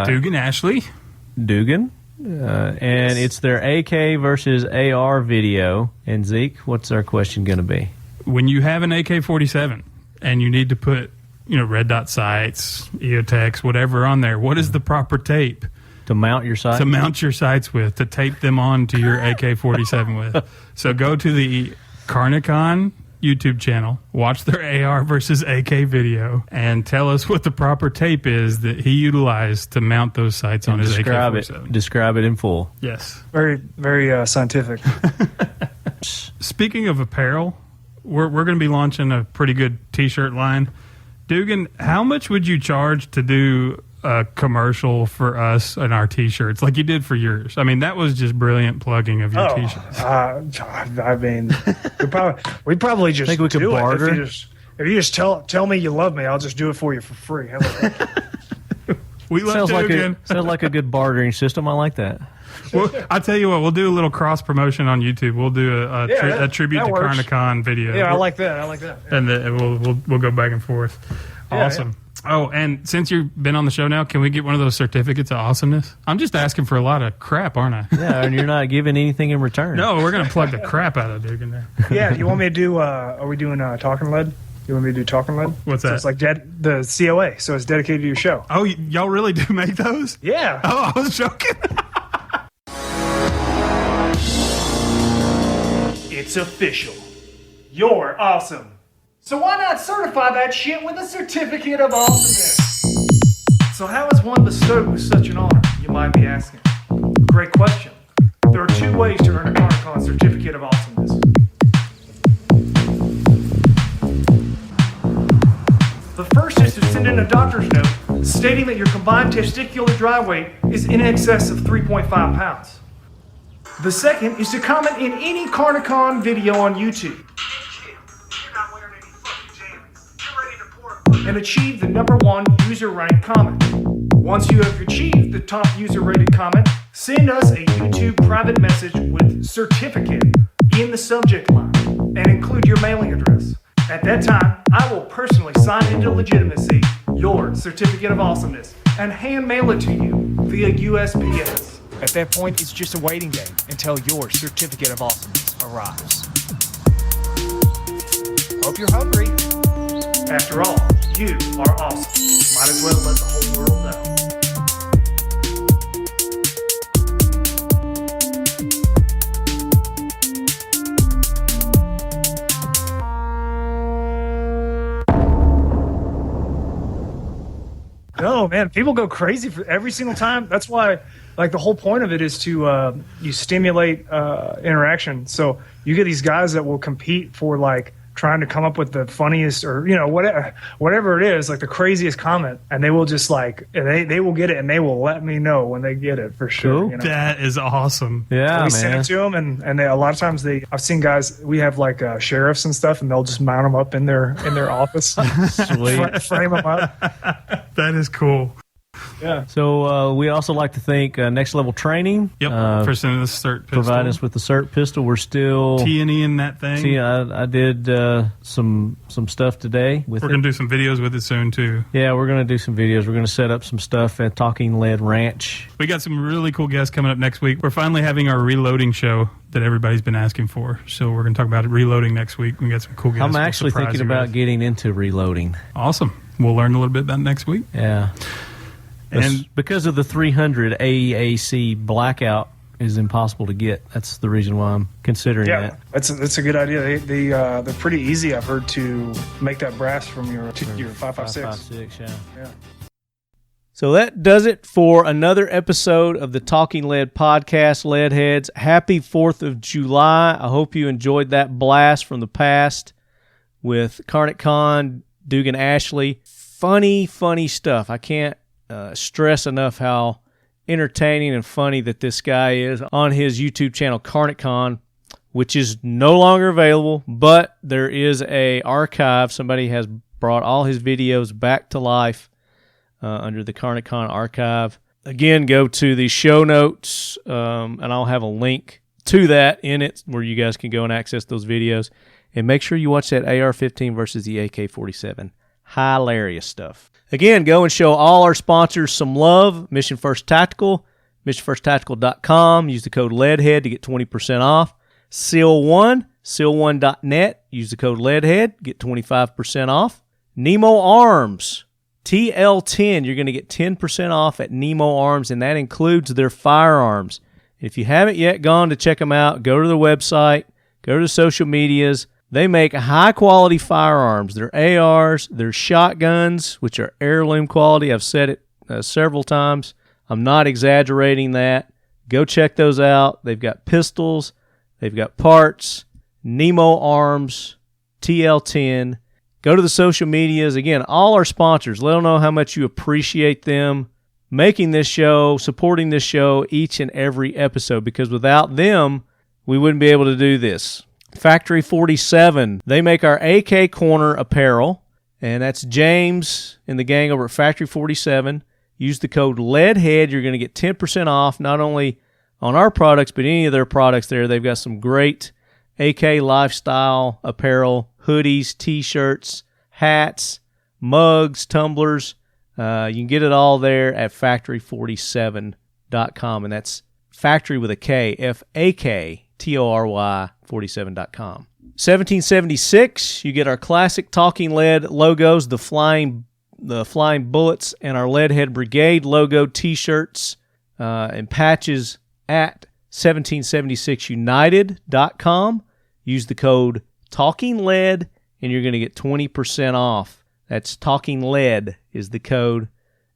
Dugan Ashley. Dugan. And it's their AK versus AR video. And Zeke, what's our question going to be? When you have an AK-47 and you need to put, red dot sights, EOTechs, whatever on there, what is the proper tape? To mount your sights? To mount your sights with, to tape them on to your AK-47 with. So go to the Carnicon YouTube channel, watch their AR versus AK video, and tell us what the proper tape is that he utilized to mount those sights on his AK-47. Describe it in full. Yes. Very, very scientific. Speaking of apparel, we're going to be launching a pretty good T-shirt line. Dugan, how much would you charge to do a commercial for us and our T-shirts like you did for yours? I mean, that was just brilliant plugging of your T-shirts. I mean, we probably just think we could barter. If you just tell me you love me, I'll just do it for you for free. How about that? We love Dugan. Sounds like a good bartering system. I like that. Well, I'll tell you what, we'll do a little cross promotion on YouTube. We'll do a tribute to Carnicon video. Yeah, I like that. Yeah. And we'll go back and forth. Awesome. Yeah. Oh, and since you've been on the show now, can we get one of those certificates of awesomeness? I'm just asking for a lot of crap, aren't I? Yeah, and you're not giving anything in return. No, we're going to plug the crap out of Dugan there. Yeah, you want me to do, are we doing Talking Lead? You want me to do Talking Lead? What's that? So it's like the COA, so it's dedicated to your show. Oh, y'all really do make those? Yeah. Oh, I was joking. It's official. You're awesome. So why not certify that shit with a certificate of awesomeness? So how is one bestowed with such an honor, you might be asking? Great question. There are two ways to earn a Carnicon certificate of awesomeness. The first is to send in a doctor's note stating that your combined testicular dry weight is in excess of 3.5 pounds. The second is to comment in any Carnicon video on YouTube and achieve the #1 user ranked comment. Once you have achieved the top user rated comment, send us a YouTube private message with certificate in the subject line and include your mailing address. At that time, I will personally sign into legitimacy your certificate of awesomeness and hand mail it to you via USPS. At that point, it's just a waiting game until your certificate of awesomeness arrives. Hope you're hungry. After all, you are awesome. Might as well let the whole world know. No, man, people go crazy for every single time. That's why, like, the whole point of it is to you stimulate interaction. So you get these guys that will compete for, like, trying to come up with the funniest or, whatever it is, like the craziest comment, and they will just, like, they will get it, and they will let me know when they get it for sure. Cool. That is awesome. Yeah, we man. send it to them, and they, a lot of times I've seen guys, we have like sheriffs and stuff, and they'll just mount them up in their office. Sweet. Frame them up. That is cool. Yeah. So we also like to thank Next Level Training. Yep. For sending us CERT pistol. Providing us with the CERT pistol. We're still T&E in that thing. See, I did some stuff today with We're going to do some videos with it soon, too. Yeah, we're going to do some videos. We're going to set up some stuff at Talking Lead Ranch. We got some really cool guests coming up next week. We're finally having our reloading show that everybody's been asking for. So we're going to talk about it reloading next week. We got some cool guests. I'm actually thinking about getting into reloading. Awesome. We'll learn a little bit about it next week. Yeah. And because of the 300 AEAC blackout is impossible to get. That's the reason why I'm considering that. That's a good idea. They're pretty easy, I've heard, to make that brass from your 5.56. 5.56, yeah. So that does it for another episode of the Talking Lead podcast, Leadheads. Happy 4th of July. I hope you enjoyed that blast from the past with CARNIK CON, Dugan Ashley. Funny stuff. I can't stress enough how entertaining and funny that this guy is on his YouTube channel, CARNIK CON, which is no longer available, but there is a archive. Somebody has brought all his videos back to life under the CARNIK CON archive. Again, go to the show notes, and I'll have a link to that in it where you guys can go and access those videos. And make sure you watch that AR-15 versus the AK-47. Hilarious stuff. Again, go and show all our sponsors some love. Mission First Tactical, missionfirsttactical.com. Use the code LEADHEAD to get 20% off. Seal One, seal1.net. Use the code LEADHEAD, get 25% off. Nemo Arms, TL10. You're going to get 10% off at Nemo Arms, and that includes their firearms. If you haven't yet gone to check them out, go to their website, go to the social medias. They make high-quality firearms. They're ARs, they're shotguns, which are heirloom quality. I've said it several times. I'm not exaggerating that. Go check those out. They've got pistols. They've got parts. Nemo Arms, TL10. Go to the social medias. Again, all our sponsors. Let them know how much you appreciate them making this show, supporting this show each and every episode, because without them, we wouldn't be able to do this. Factory 47. They make our AK Corner apparel, and that's James and the gang over at Factory 47. Use the code LEADHEAD. You're going to get 10% off, not only on our products, but any of their products there. They've got some great AK lifestyle apparel, hoodies, t-shirts, hats, mugs, tumblers. You can get it all there at factory47.com, and that's factory with a K, FAKTORY 47.com. 1776, you get our classic Talking Lead logos, the flying bullets, and our Leadhead Brigade logo t-shirts and patches at 1776united.com. Use the code Talking Lead, and you're going to get 20% off. That's Talking Lead is the code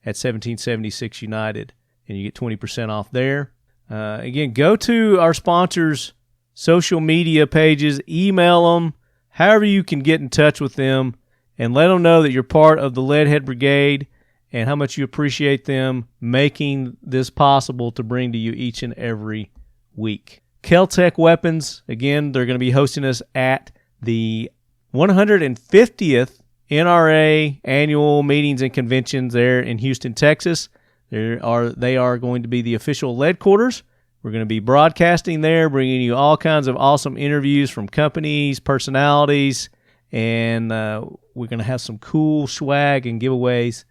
at 1776 United, and you get 20% off there. Again, go to our sponsors' social media pages, email them, however you can get in touch with them, and let them know that you're part of the Leadhead Brigade and how much you appreciate them making this possible to bring to you each and every week. Kel-Tec Weapons, again, they're going to be hosting us at the 150th NRA annual meetings and conventions there in Houston, Texas. They are going to be the official lead quarters. We're going to be broadcasting there, bringing you all kinds of awesome interviews from companies, personalities, and we're going to have some cool swag and giveaways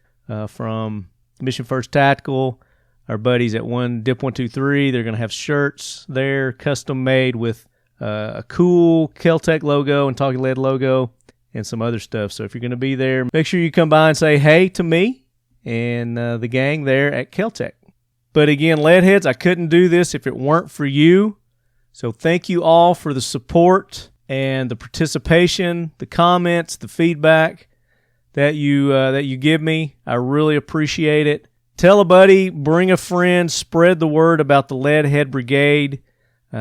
from Mission First Tactical. Our buddies at Dip 123, they're going to have shirts there, custom made with a cool Kel-Tec logo and Talking Lead logo and some other stuff. So if you're going to be there, make sure you come by and say hey to me and the gang there at Kel-Tec. But again, Leadheads, I couldn't do this if it weren't for you. So thank you all for the support and the participation, the comments, the feedback that you give me. I really appreciate it. Tell a buddy, bring a friend, spread the word about the Leadhead Brigade,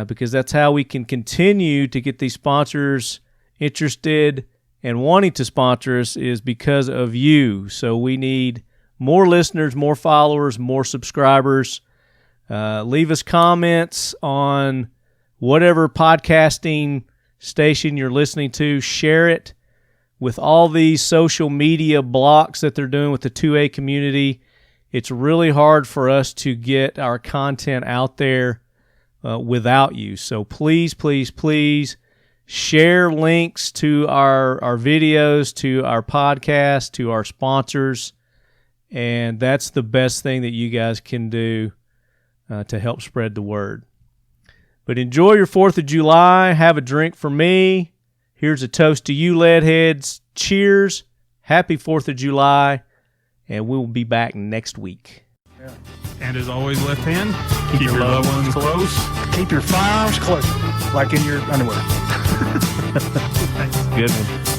because that's how we can continue to get these sponsors interested and wanting to sponsor us, is because of you. So we need more listeners, more followers, more subscribers. Leave us comments on whatever podcasting station you're listening to. Share it with all these social media blocks that they're doing with the 2A community. It's really hard for us to get our content out there without you. So please, please, please share links to our videos, to our podcast, to our sponsors. And that's the best thing that you guys can do to help spread the word. But enjoy your 4th of July. Have a drink for me. Here's a toast to you, Leadheads. Cheers. Happy 4th of July. And we'll be back next week. Yeah. And as always, left hand, keep your loved ones close. Keep your firearms close, like in your underwear. Good one.